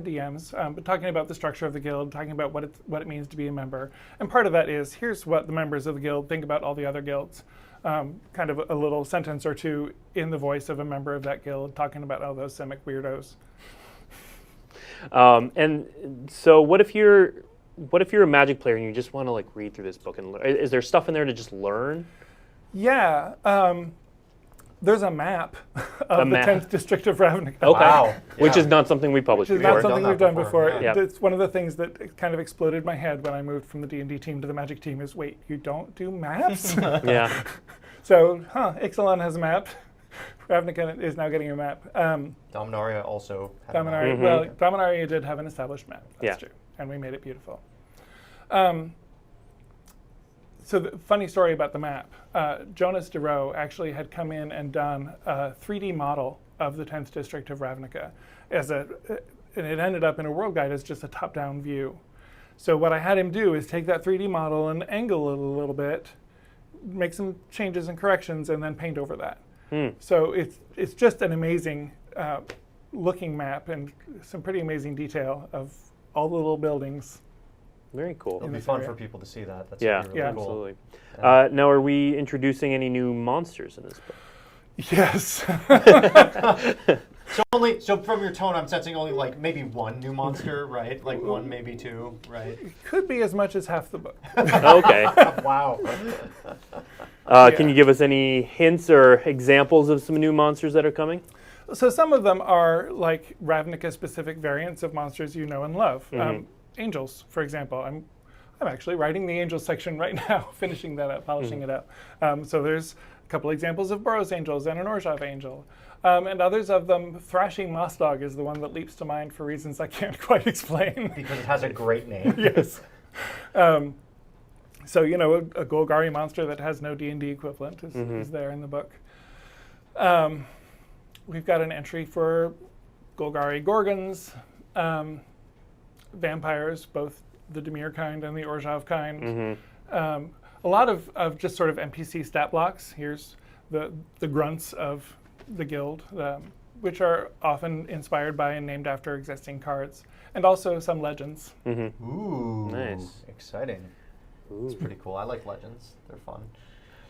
DMs, but talking about the structure of the guild, talking about what it means to be a member. And part of that is, here's what the members of the guild think about all the other guilds. Kind of a little sentence or two in the voice of a member of that guild, talking about all those Simic weirdos. And so what if you're a Magic player and you just want to like read through this book and learn? Is there stuff in there to just learn? Yeah. There's a map of the 10th district of Ravnica. Okay. Wow. Which is not something we published before. Which is not something we've done before. Yeah. It's one of the things that kind of exploded my head when I moved from the D&D team to the Magic team is, wait, you don't do maps? Yeah. So, Ixalan has a map. Ravnica is now getting a map. Dominaria also had a map. Well, Dominaria did have an established map. That's true. And we made it beautiful. So the funny story about the map, Jonas DeRoe actually had come in and done a 3D model of the 10th district of Ravnica, and it ended up in a world guide as just a top-down view. So what I had him do is take that 3D model and angle it a little bit, make some changes and corrections, and then paint over that. So it's just an amazing looking map and some pretty amazing detail of all the little buildings. Very cool. It'll be fun for people to see that. That's really cool. Absolutely. Now, are we introducing any new monsters in this book? Yes. So from your tone, I'm sensing only like maybe one new monster, right? Like one, maybe two, right? It could be as much as half the book. Okay. Wow. Can you give us any hints or examples of some new monsters that are coming? So some of them are like Ravnica-specific variants of monsters you know and love. Angels, for example. I'm actually writing the Angels section right now, finishing that up, polishing it up. So there's a couple examples of Boros Angels and an Orzhov Angel. And others of them, Thrashing Moss Dog is the one that leaps to mind for reasons I can't quite explain. Because it has a great name. Yes. So, you know, a Golgari monster that has no D&D equivalent is there in the book. We've got an entry for Golgari Gorgons, vampires, both the Dimir kind and the Orzhov kind. A lot of just sort of NPC stat blocks. Here's the grunts of the guild, which are often inspired by and named after existing cards, and also some legends. Ooh, nice. Exciting. It's pretty cool. I like legends. They're fun.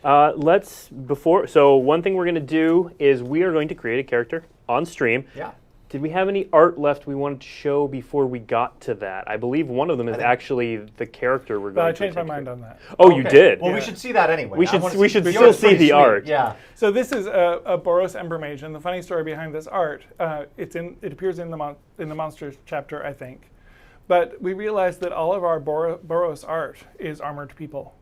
So one thing we're going to do is we are going to create a character on stream. Yeah. Did we have any art left we wanted to show before we got to that? I believe one of them is actually the character we're going to. I changed my mind on that. Oh, okay. You did? Well, we should see that anyway. We should still see the art. Yeah. So this is a Boros Ember Mage, and the funny story behind this art, it appears in the Monsters chapter, I think. But we realized that all of our Boros art is armored people.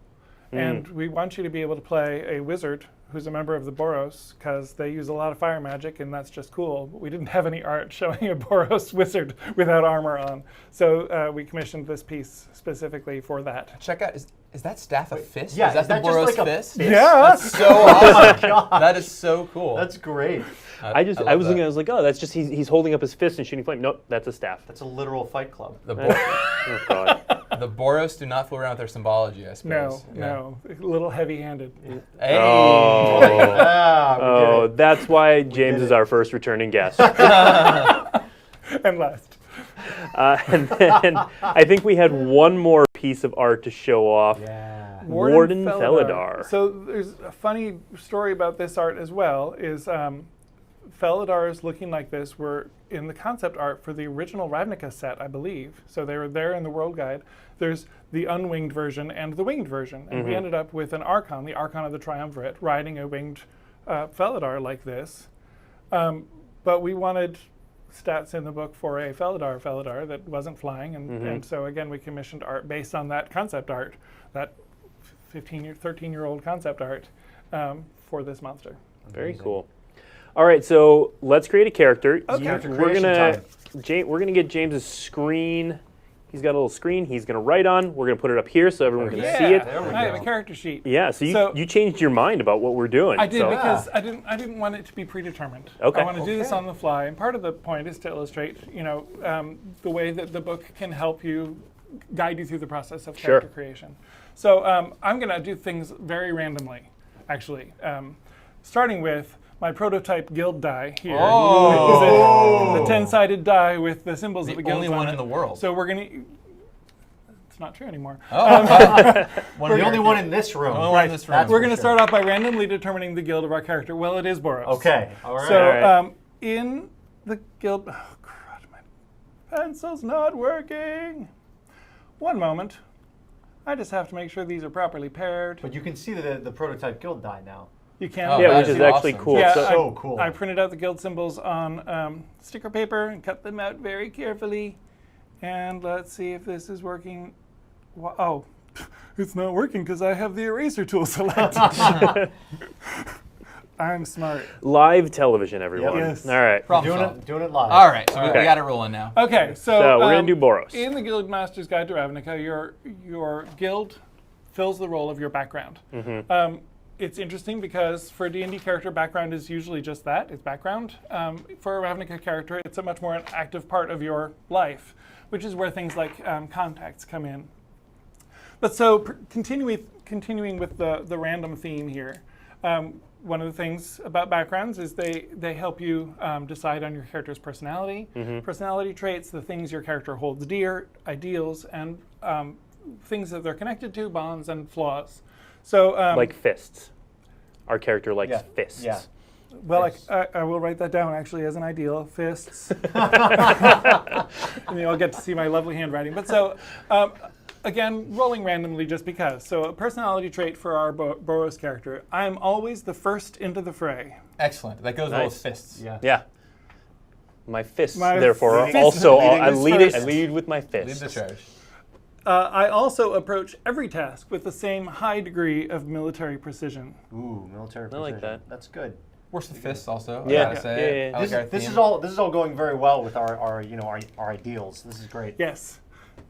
And we want you to be able to play a wizard who's a member of the Boros, because they use a lot of fire magic, and that's just cool. But we didn't have any art showing a Boros wizard without armor on. So we commissioned this piece specifically for that. Check out, is that staff a fist? Yeah, is that the Boros just like fist? Yeah. That's so awesome. Oh my God. That is so cool. That's great. I was looking, I was like, oh, that's just he's holding up his fist and shooting flame. Nope, that's a staff. That's a literal Fight Club. Oh God. The Boros do not fool around with their symbology, I suppose. No, a little heavy-handed. Hey. Oh, that's why James is our first returning guest. And last. And then I think we had one more piece of art to show off. Yeah. Warden Aladar. So there's a funny story about this art as well. Is Felidars looking like this were in the concept art for the original Ravnica set, I believe. So they were there in the World Guide. There's the unwinged version and the winged version. And we ended up with an Archon, the Archon of the Triumvirate, riding a winged Felidar like this. But we wanted stats in the book for a Felidar that wasn't flying. And so, again, we commissioned art based on that concept art, that 13-year-old concept art for this monster. Very cool. All right, so let's create a character. Character We're creation time. gonna get James's screen. He's got a little screen he's gonna write on. We're gonna put it up here so everyone can see it. There we I have go. a character sheet. Yeah, so you changed your mind about what we're doing. I did so. because I didn't want it to be predetermined. Okay. I want to do this on the fly, and part of the point is to illustrate, the way that the book can help you, guide you through the process of character creation. So I'm going to do things very randomly, actually, starting with my prototype guild die here. Oh. It's a 10-sided die with the symbols of the guild. only one in the world. So we're going to. It's not true anymore. The only one in this room. Right. This room. We're going to start off by randomly determining the guild of our character. Well, it is Boros. Okay. All right. So in the guild, oh crud, my pencil's not working. One moment. I just have to make sure these are properly paired. But you can see the prototype guild die now. You can. Oh, Yeah, that which is actually awesome. cool. Yeah, So- cool. I printed out the guild symbols on sticker paper and cut them out very carefully. And let's see if this is working. Oh, it's not working because I have the eraser tool selected. I'm smart. Live television, everyone. Yes. All right. Doing it live. All right, so we Okay. got it rolling now. Okay, So we're gonna do Boros. In the Guildmaster's Guide to Ravnica, your guild fills the role of your background. It's interesting because for a D&D character, background is usually just that, it's background. For a Ravnica character, it's a much more an active part of your life, which is where things like contacts come in. But so continuing with the random theme here, one of the things about backgrounds is they help you decide on your character's personality, personality traits, the things your character holds dear, ideals, and things that they're connected to, bonds, and flaws. So Like fists. Our character likes fists. Yeah. well, I will write that down actually as an ideal, fists. And you'll get to see my lovely handwriting. But so, again, rolling randomly just because. So a personality trait for our Boros character, I'm always the first into the fray. Excellent. That goes well with fists. Yeah. Yeah. My fists, My therefore, are fists. also, Leading I is lead it. I first. lead with my Lead fists. the charge. I also approach every task with the same high degree of military precision. Ooh, military precision. I like that. That's good. Works with fists also. Yeah. I gotta say. Yeah. I like our This theme. is all going very well with our ideals. This is great. Yes.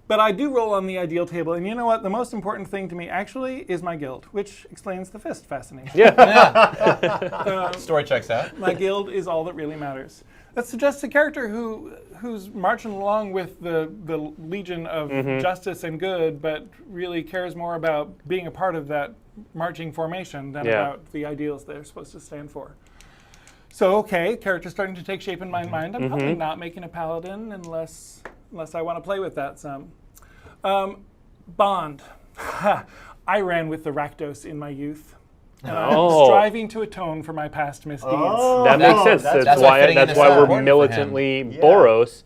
But I do roll on the ideal table, and you know what? The most important thing to me actually is my guild, which explains the fist fascination. Yeah. Story checks out. My guild is all that really matters. That suggests a character who's marching along with the legion of justice and good, but really cares more about being a part of that marching formation than about the ideals they're supposed to stand for. So, okay, character's starting to take shape in my mind. I'm probably not making a paladin unless I want to play with that some. Bond. I ran with the Rakdos in my youth. And I'm striving to atone for my past misdeeds. That makes sense. that's That's why why fitting in is so we're important for him. militantly Yeah. Boros,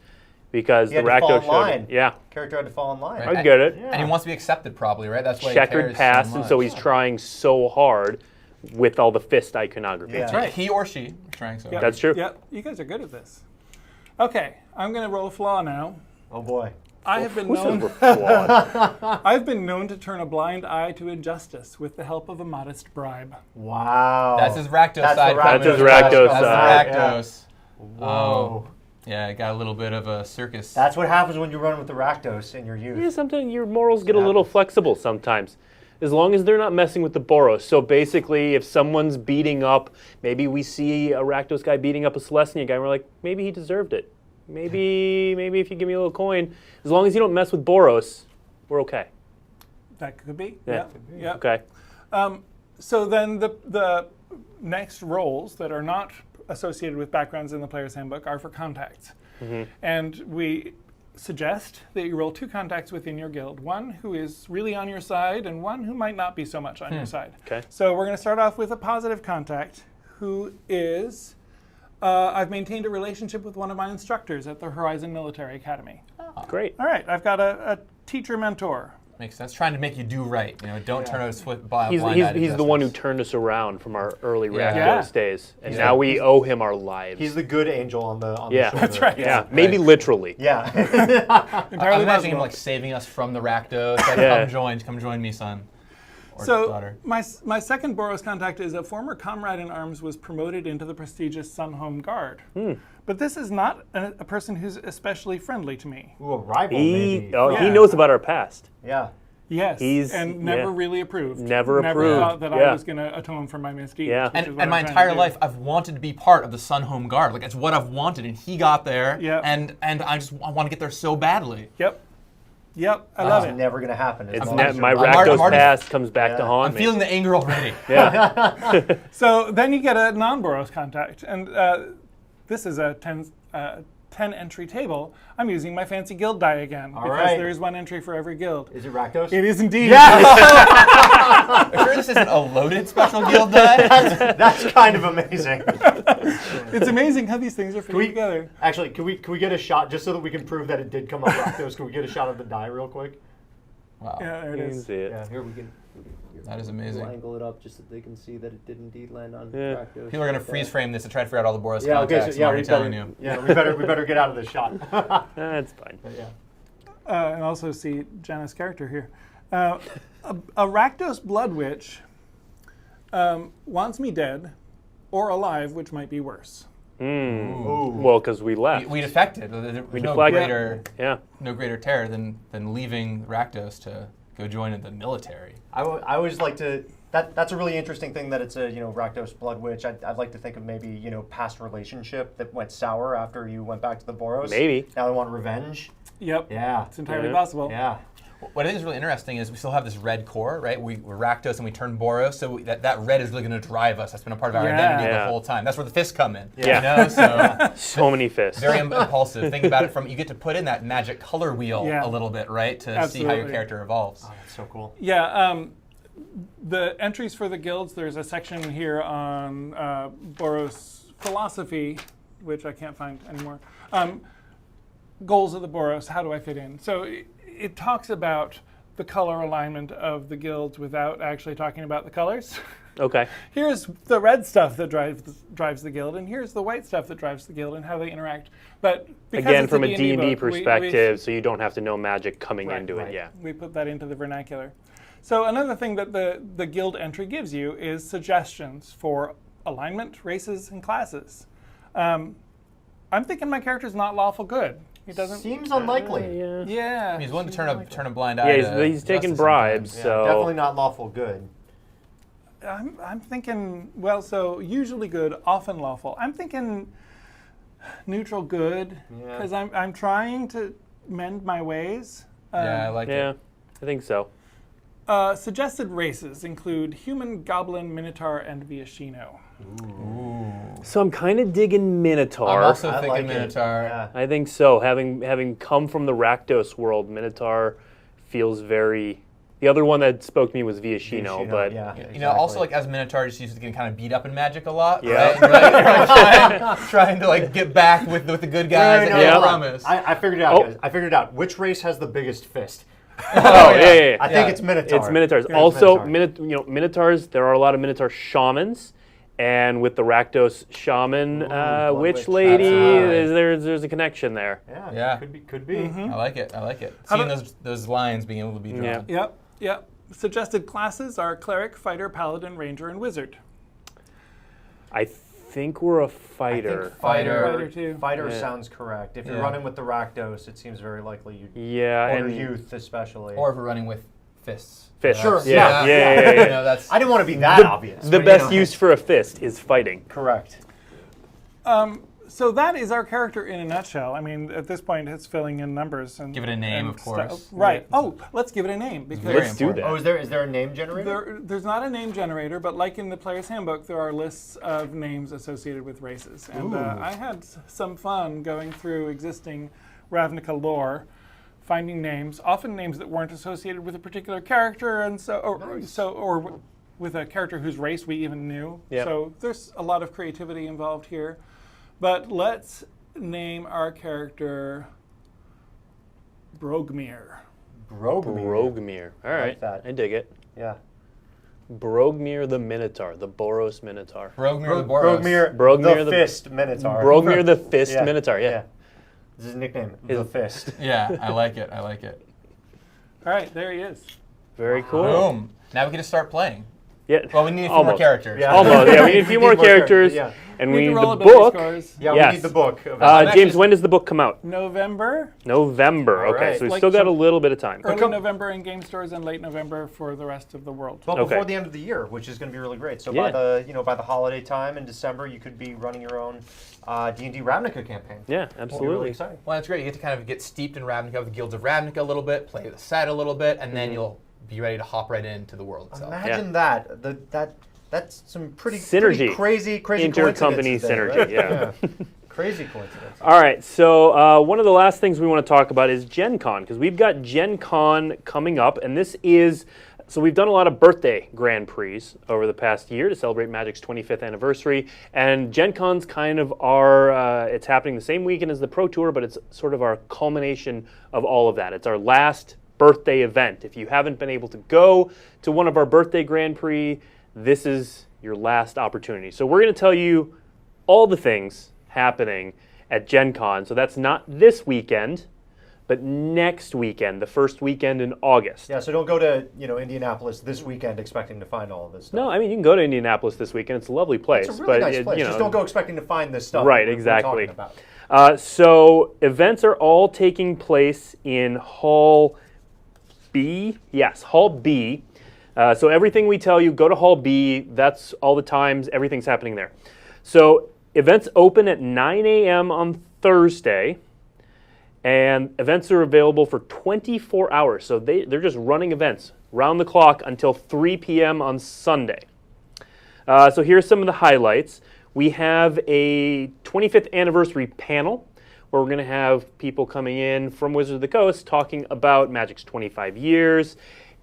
because He the had to fall Rakdos in line. showed. Yeah. Character had to fall in line. Right. I get it. Yeah. And he wants to be accepted probably, right? That's why Checkered he cares past, so and much. so he's trying so hard with all the fist iconography. Yeah. That's right. He or she is trying so Yep. hard. That's true. Yep, you guys are good at this. Okay, I'm going to roll a flaw now. Oh boy. I have been Who says known. we're flawed? I've been known to turn a blind eye to injustice with the help of a modest bribe. Wow. That's his Rakdos That's side. the That's his coming. Rakdos That's side. the Rakdos. Whoa. Yeah, got a little bit of a circus. That's what happens when you run with the Rakdos in your youth. Yeah, sometimes your morals get a little flexible sometimes. As long as they're not messing with the Boros. So basically, if someone's beating up, maybe we see a Rakdos guy beating up a Celestia guy, and we're like, maybe he deserved it. Maybe if you give me a little coin, as long as you don't mess with Boros, we're okay. That could be. Yeah. Yeah. Okay. So then the next roles that are not associated with backgrounds in the player's handbook are for contacts. And we suggest that you roll 2 contacts within your guild. One who is really on your side and one who might not be so much on your side. Okay. So we're going to start off with a positive contact who is I've maintained a relationship with one of my instructors at the Horizon Military Academy. Great. All right, I've got a teacher mentor. Makes sense. Trying to make you do right. Don't turn out blind. He's the one who turned us around from our early Yeah. Rakdos days, and now we owe him our lives. He's the good angel on the yeah, shoulder. That's right. Yeah, maybe literally. Yeah. I'm imagining him like saving us from the Rakdos. Like, come join me, son. Or daughter. my second Boros contact is a former comrade in arms was promoted into the prestigious Sunhome Guard. But this is not a person who's especially friendly to me. Ooh, a rival, He maybe. he knows about our past. Yeah. Yes, He's- and never really approved. Never Never approved. thought that I was going to atone for my misdeeds. Yeah. which is And what my I'm trying entire to do. life, I've wanted to be part of the Sunhome Guard. Like, it's what I've wanted, and he got there, Yeah. and I want to get there so badly. Yep, I love It's it. never going to happen. It's long as my you're- Rakdos already- past comes back to haunt I'm me. feeling the anger already. Yeah. So then you get a non-Boros contact, and this is a 10 entry table. I'm using my fancy guild die again, because right. there's one entry for every guild. Is it Rakdos? It is indeed. I'm sure this isn't a loaded special guild die. That's kind of amazing. It's amazing how these things are fitting together. Actually, can we get a shot just so that we can prove that it did come up Rakdos? Can we get a shot of the die real quick? Wow, Yeah, there it You can is. see it. Yeah, here we can. that is amazing. We'll angle it up just so they can see that it did indeed land on Yeah. Rakdos. People are going to freeze frame this to try to figure out all the Boros Yeah, okay, contacts. so, yeah, I'm we already telling better, you. yeah, we better get out of this shot. That's fine. But, yeah. And also see Janna's character here. A Rakdos Blood Witch wants me dead or alive, which might be worse. Ooh. Well, because we left. We defected. There's no deflected. greater terror than leaving Rakdos to go join in the military. I always like to. That's a really interesting thing that it's a Rakdos Blood Witch. I'd like to think of maybe past relationship that went sour after you went back to the Boros. Maybe. Now they want revenge. Yep. Yeah. It's entirely possible. Yeah. What I think is really interesting is we still have this red core, right? We're Rakdos and we turn Boros, so that red is really going to drive us. That's been a part of our identity Yeah. the whole time. That's where the fists come in. Yeah. So So many fists. very impulsive. Think about it you get to put in that magic color wheel Yeah. a little bit, right? To see how your Absolutely. character evolves. Oh, that's so cool. Yeah. The entries for the guilds, there's a section here on Boros philosophy, which I can't find anymore. Goals of the Boros, how do I fit in? So it talks about the color alignment of the guilds without actually talking about the colors. Okay. Here's the red stuff that drives the guild, and here's the white stuff that drives the guild and how they interact. But because Again, it's from a D&D D&D book, we- perspective, so you don't have to know magic coming Right, into it. right. Yeah. we put that into the vernacular. So another thing that the guild entry gives you is suggestions for alignment, races, and classes. I'm thinking my character's not lawful good. He doesn't. Seems unlikely. Yeah. Yeah. He's willing to turn a blind eye. Yeah, to he's taking justice bribes, sometimes. so Definitely not lawful good. I'm thinking, well, so usually good, often lawful. I'm thinking neutral good, Yeah. because I'm trying to mend my ways. Yeah, I like yeah, it. I think so. Suggested races include human, goblin, minotaur, and Viashino. So I'm kind of digging Minotaur. I'm also I thinking like it. Minotaur. Yeah. I think so. Having come from the Rakdos world, Minotaur feels very. The other one that spoke to me was Viashino, Viashino, but yeah, You know, also like as Minotaur, just used to get kind of beat up in Magic a lot, Yeah. right? You're like, trying to like get back with the good guys. No, and Yeah. I promise. I figured it out, Oh. guys. I figured it out. Which race has the biggest fist? oh yeah. I think it's Minotaur. It's Minotaurs. Yeah, Also, Minotaur. Minotaurs. There are a lot of Minotaur shamans, and with the Rakdos shaman Blood witch Witch. lady, Absolutely. there's a connection there. Yeah. Yeah. Could be. I like it. I like it. How Seeing about- those lines being able to be drawn. Yeah. Yep. Suggested classes are cleric, fighter, paladin, ranger, and wizard. I think we're a fighter. I think fighter too. Fighter Yeah. sounds correct. If you're Yeah. running with the Rakdos, it seems very likely you'd Yeah, or and youth especially. Or if we're running with fists. fist. Sure, Yeah, yeah. yeah. You know, that's I didn't want to be that obvious. The but, you best know. use for a fist is fighting. Correct. So that is our character in a nutshell. I mean, at this point, it's filling in numbers and Give it a name, and of course. stuff. Right. Oh, let's give it a name because Very Let's do important. that. Oh, is there a name generator? there's not a name generator, but like in the player's handbook, there are lists of names associated with races. And I had some fun going through existing Ravnica lore, finding names, often names that weren't associated with a particular character, and or with a character whose race we even knew. Yep. So there's a lot of creativity involved here. But let's name our character Brogmere. Brogmere. All right, that. I dig it. Yeah. Brogmere the Minotaur, the Boros Minotaur. Brogmere the Boros. Brogmere the Fist Minotaur. Brogmere the Fist Minotaur, yeah. This is his nickname, the Fist. Yeah, I like it. I like it. All right, there he is. Very cool. Boom. Now we can just start playing. Yeah. Well, we need a few more characters. Yeah. Almost. Yeah, we need a few more characters. Yeah. And We we need need to roll the ability book. scores. Yeah, Yes. we need the book. James, when does the book come out? November. November. All Okay, right. so we Like still got a some- little bit of time. Early November in game stores and late November for the rest of the world. Well, Okay. before the end of the year, which is going to be really great. So Yeah. by the holiday time in December, you could be running your own D&D Ravnica campaign. Yeah, It'll be absolutely. really exciting. Well, that's great. You get to kind of get steeped in Ravnica with the Guilds of Ravnica a little bit, play the set a little bit, and then you'll be ready to hop right into the world itself. Imagine that. That's some pretty Synergy. crazy Intercompany coincidences there, synergy, right? yeah. Crazy coincidence. All right, so one of the last things we want to talk about is Gen Con, because we've got Gen Con coming up, and this is, so we've done a lot of birthday Grand Prix over the past year to celebrate Magic's 25th anniversary, and Gen Con's kind of our, it's happening the same weekend as the Pro Tour, but it's sort of our culmination of all of that. It's our last birthday event. If you haven't been able to go to one of our birthday Grand Prix, this is your last opportunity. So we're going to tell you all the things happening at Gen Con. So that's not this weekend, but next weekend, the first weekend in August. Yeah, so don't go to Indianapolis this weekend expecting to find all of this stuff. No, I mean, you can go to Indianapolis this weekend. It's a lovely place. It's a really but nice place. Just don't go expecting to find this stuff. Right, we're exactly. talking about. So events are all taking place in Hall B. Yes, Hall B. So everything we tell you, go to Hall B. That's all the times. Everything's happening there. So events open at 9 a.m. on Thursday, and events are available for 24 hours. So they're just running events round the clock until 3 p.m. on Sunday. So here's some of the highlights. We have a 25th anniversary panel where we're going to have people coming in from Wizards of the Coast talking about Magic's 25 years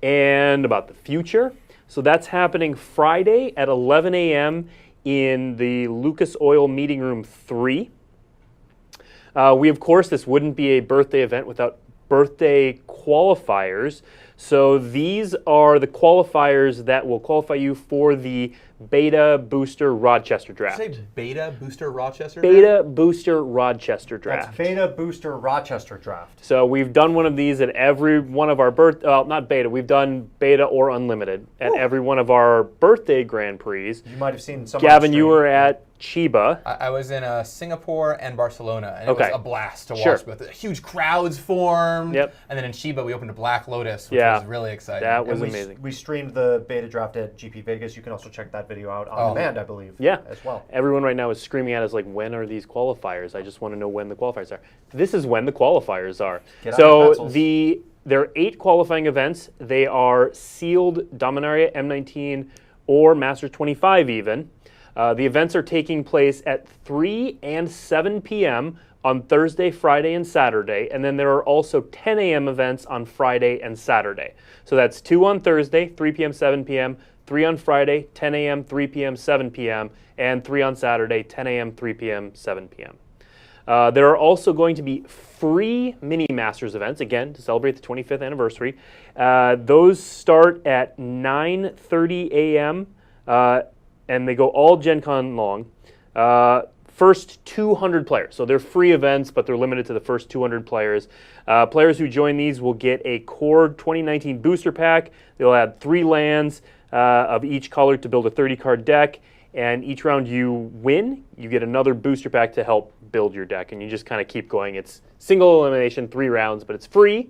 and about the future. So that's happening Friday at 11 a.m. in the Lucas Oil Meeting Room 3. Of course, this wouldn't be a birthday event without birthday qualifiers. So these are the qualifiers that will qualify you for the Beta Booster Rochester Draft. Did you say Beta Booster Rochester? Beta Booster Rochester Draft. That's Beta Booster Rochester Draft. So we've done one of these at every one of our not beta, we've done beta or unlimited at every one of our birthday Grand Prix. You might have seen some. Gavin, you were at Chiba. I was in Singapore and Barcelona, and it Okay. was a blast to Sure. watch with. Huge crowds formed. Yep. And then in Chiba, we opened a Black Lotus, which Yeah. was really exciting. That was And amazing. we streamed the beta draft at GP Vegas. You can also check that video out on demand, I believe. Yeah. As well. Everyone right now is screaming at us like, when are these qualifiers? I just want to know when the qualifiers are. This is when the qualifiers are. Get out your So pencils. there are 8 qualifying events. They are sealed Dominaria, M19, or Masters 25 even. The events are taking place at 3 and 7 p.m. on Thursday, Friday, and Saturday. And then there are also 10 a.m. events on Friday and Saturday. So that's 2 on Thursday, 3 p.m., 7 p.m., 3 on Friday, 10 a.m., 3 p.m., 7 p.m., and 3 on Saturday, 10 a.m., 3 p.m., 7 p.m. There are also going to be free mini Masters events, again, to celebrate the 25th anniversary. Those start at 9:30 a.m., and they go all Gen Con long. First 200 players. So they're free events, but they're limited to the first 200 players. Players who join these will get a core 2019 booster pack. They'll add 3 lands of each color to build a 30-card deck. And each round you win, you get another booster pack to help build your deck. And you just kind of keep going. It's single elimination, 3 rounds, but it's free.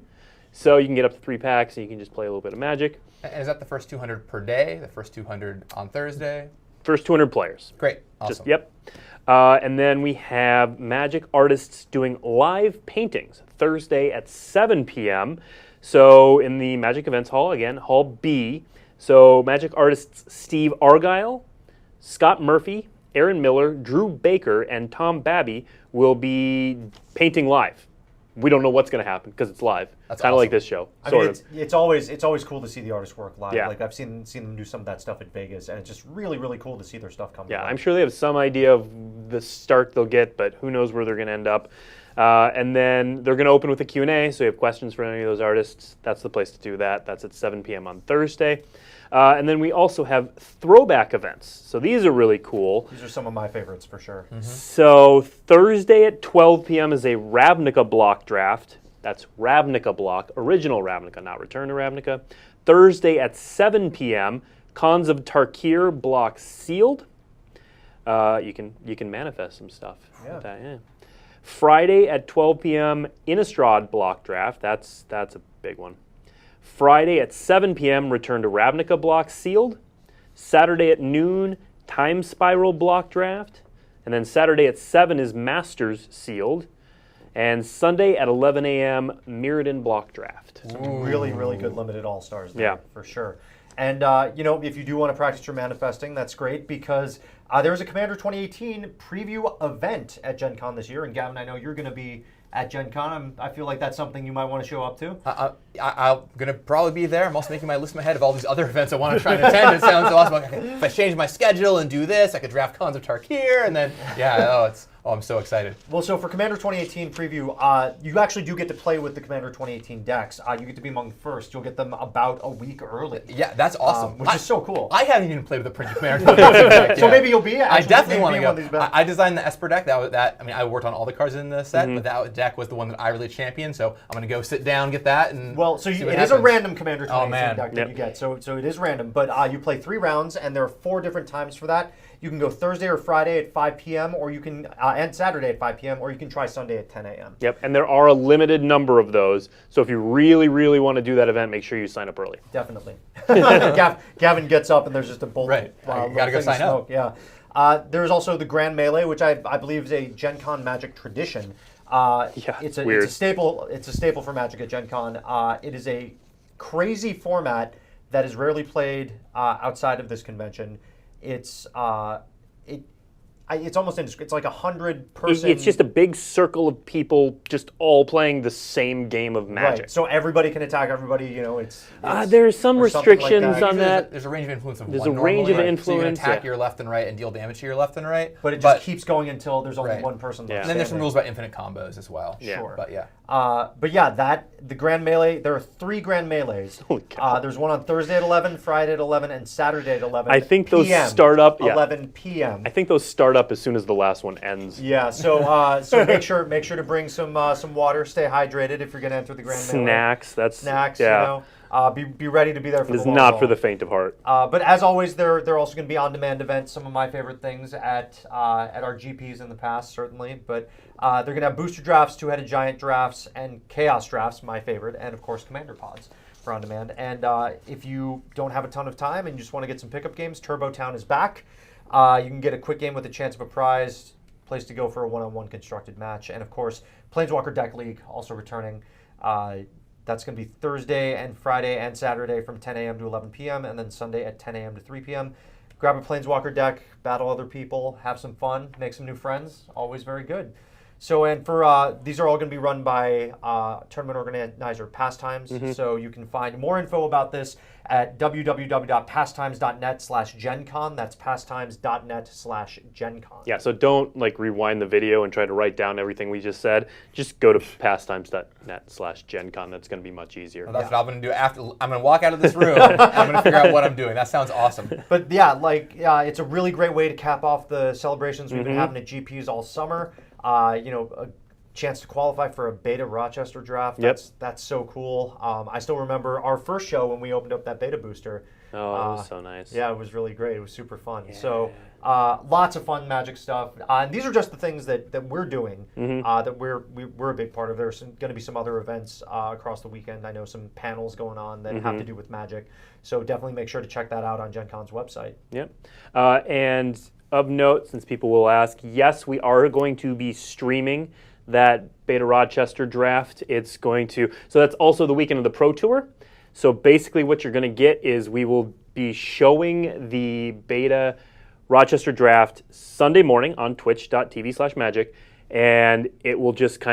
So you can get up to 3 packs, and you can just play a little bit of Magic. And is that the first 200 per day? The first 200 on Thursday? First 200 players. Great. Awesome. Yep. And then we have Magic artists doing live paintings Thursday at 7 p.m. So in the Magic Events Hall, again, Hall B. So Magic artists Steve Argyle, Scott Murphy, Aaron Miller, Drew Baker, and Tom Babby will be painting live we don't know what's going to happen because it's live. That's kind of like awesome. this show. I mean, it's always cool to see the artists work live. Yeah. Like I've seen them do some of that stuff at Vegas, and it's just really, really cool to see their stuff come. Yeah, together. I'm sure they have some idea of the start they'll get, but who knows where they're going to end up. And then they're going to open with a Q&A, so you have questions for any of those artists. That's the place to do that. That's at 7 p.m. on Thursday. And then we also have throwback events. So these are really cool. These are some of my favorites for sure. So Thursday at 12 p.m. is a Ravnica block draft. That's Ravnica block, original Ravnica, not Return to Ravnica. Thursday at 7 p.m., Khans of Tarkir block sealed. You can manifest some stuff with that. Yeah. Friday at 12 p.m., Innistrad block draft. That's a big one. Friday at 7 p.m., Return to Ravnica block sealed. Saturday at noon, Time Spiral block draft. And then Saturday at 7 is Masters sealed. And Sunday at 11 a.m., Mirrodin block draft. Some really, really good limited all-stars there, Yeah. for sure. And, if you do want to practice your manifesting, that's great because there was a Commander 2018 preview event at Gen Con this year. And, Gavin, I know you're going to be at Gen Con. I feel like that's something you might want to show up to. I'm going to probably be there. I'm also making my list in my head of all these other events I want to try and attend. It sounds so awesome. Okay, if I change my schedule and do this, I could draft Khans of Tarkir, and then, I'm so excited. Well, so for Commander 2018 preview, you actually do get to play with the Commander 2018 decks. You get to be among the first. You'll get them about a week early. Yeah, that's awesome. Which is so cool. I haven't even played with the printed Commander 2018 deck. So maybe you'll be. I definitely want to one of these go. events. I designed the Esper deck. I worked on all the cards in the set, but that deck was the one that I really championed. So I'm going to go sit down, get that, and Well, so see it what is a happens. random Commander 2018 man. deck that Yep. you get. So it is random, but you play 3 rounds, and there are 4 different times for that. You can go Thursday or Friday at 5 p.m., or you can and Saturday at 5 p.m., or you can try Sunday at 10 a.m. Yep, and there are a limited number of those. So if you really, really want to do that event, make sure you sign up early. Definitely. Gavin gets up, and there's just a bolt. Right. Little Gotta go thing of sign up. smoke. Yeah. There's also the Grand Melee, which I believe is a Gen Con Magic tradition. It's weird. a staple. It's a staple for Magic at Gen Con. It is a crazy format that is rarely played outside of this convention. It's it's almost it's like 100-person. It's just a big circle of people just all playing the same game of Magic. Right. So everybody can attack everybody. It's there are some or something like restrictions that. on that. There's a range of influence of There's one a range of normally, influence, so you can attack yeah. your left and right and deal damage to your left and right. But it just keeps going until there's only Right. one person left. And then there's some standing. rules about infinite combos as well. Yeah. Sure. But yeah. But yeah, the Grand Melee, there are 3 Grand Melees. Holy cow. There's one on Thursday at 11, Friday at 11, and Saturday at 11. I think those PM, start up. Yeah. 11 p.m. I think those start up as soon as the last one ends. Yeah, so make sure to bring some water, stay hydrated if you're going to enter the Grand Melee. Snacks. Yeah. Yeah. Be ready to be there for It is the long not haul. for the faint of heart. But as always, there are also going to be on-demand events. Some of my favorite things at our GPs in the past, certainly. But they're going to have booster drafts, 2-headed giant drafts, and chaos drafts, my favorite, and of course commander pods for on-demand. And if you don't have a ton of time and you just want to get some pickup games, Turbo Town is back. You can get a quick game with a chance of a prize, place to go for a one-on-one constructed match, and of course Planeswalker Deck League also returning. That's going to be Thursday and Friday and Saturday from 10 a.m. to 11 p.m. and then Sunday at 10 a.m. to 3 p.m. Grab a Planeswalker deck, battle other people, have some fun, make some new friends. Always very good. So, and for these are all going to be run by tournament organizer Pastimes. So you can find more info about this at www.pastimes.net/GenCon. That's pastimes.net/GenCon. Yeah, so don't rewind the video and try to write down everything we just said. Just go to pastimes.net/GenCon. That's going to be much easier. Well, that's what I'm going to do after. I'm going to walk out of this room and I'm going to figure out what I'm doing. That sounds awesome. But yeah, it's a really great way to cap off the celebrations we've been having at GPs all summer. A chance to qualify for a beta Rochester draft. That's so cool. I still remember our first show when we opened up that beta booster. Oh, that was so nice. Yeah, it was really great. It was super fun. Yeah. So lots of fun Magic stuff. And these are just the things that we're doing, that we're a big part of. There's going to be some other events across the weekend. I know some panels going on that have to do with Magic. So definitely make sure to check that out on Gen Con's website. Yep. And of note, since people will ask, yes, we are going to be streaming that Beta Rochester draft. It's going to, so that's also the weekend of the Pro Tour. So basically what you're going to get is we will be showing the Beta Rochester draft Sunday morning on twitch.tv/magic. and it will just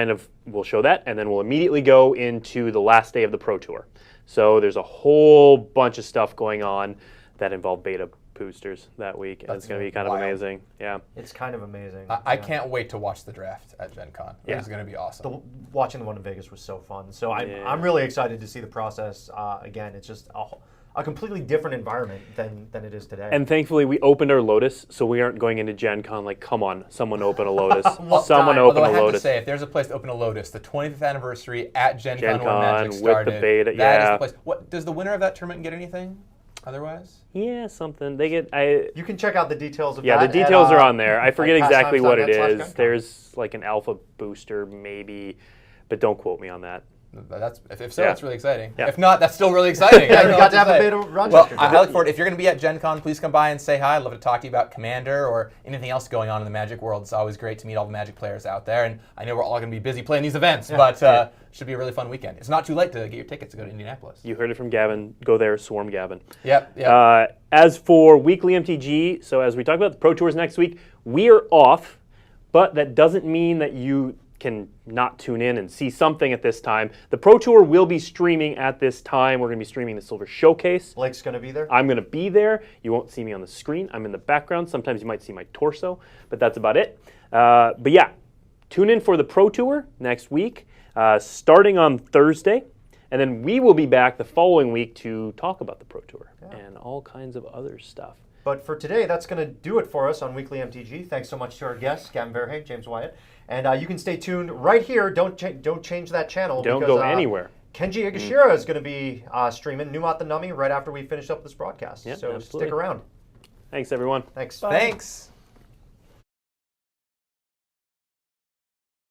we'll show that, and then we'll immediately go into the last day of the Pro Tour. So there's a whole bunch of stuff going on that involve beta boosters that week. And it's going to be kind of amazing. Yeah. It's kind of amazing. I can't wait to watch the draft at Gen Con. Yeah. It's going to be awesome. Watching the one in Vegas was so fun. So I'm really excited to see the process. Again, it's just a completely different environment than it is today. And thankfully, we opened our Lotus, so we aren't going into Gen Con like, come on, someone open a Lotus. Someone open Although a I have Lotus. to say, if there's a place to open a Lotus, the 20th anniversary at Gen Con where Con Magic started, with the beta, that is the place. What does the winner of that tournament get anything otherwise? Yeah, something. They get. You can check out the details of that. Yeah, the details are on there. I forget exactly what it is. pastimes.net/GenCon. There's like an alpha booster, maybe, but don't quote me on that. If so, Yeah. it's really exciting. Yeah. If not, that's still really exciting. I don't know You what got to have a say. beta run. Well, I look forward. If you're going to be at Gen Con, please come by and say hi. I'd love to talk to you about Commander or anything else going on in the Magic world. It's always great to meet all the Magic players out there. And I know we're all going to be busy playing these events, but it should be a really fun weekend. It's not too late to get your tickets to go to Indianapolis. You heard it from Gavin. Go there, swarm Gavin. Yep. As for Weekly MTG, so as we talk about the Pro Tours next week, we are off, but that doesn't mean that you can not tune in and see something at this time. The Pro Tour will be streaming at this time. We're going to be streaming the Silver Showcase. Blake's going to be there. I'm going to be there. You won't see me on the screen. I'm in the background. Sometimes you might see my torso, but that's about it. But yeah, tune in for the Pro Tour next week, starting on Thursday. And then we will be back the following week to talk about the Pro Tour and all kinds of other stuff. But for today, that's going to do it for us on Weekly MTG. Thanks so much to our guests, Gavin Verhey, James Wyatt. And you can stay tuned right here. Don't change that channel. Don't because, go anywhere. Kenji Higashira is going to be streaming Numat the Nummy right after we finish up this broadcast. Yep, so absolutely. stick around. Thanks, everyone. Thanks. Thanks.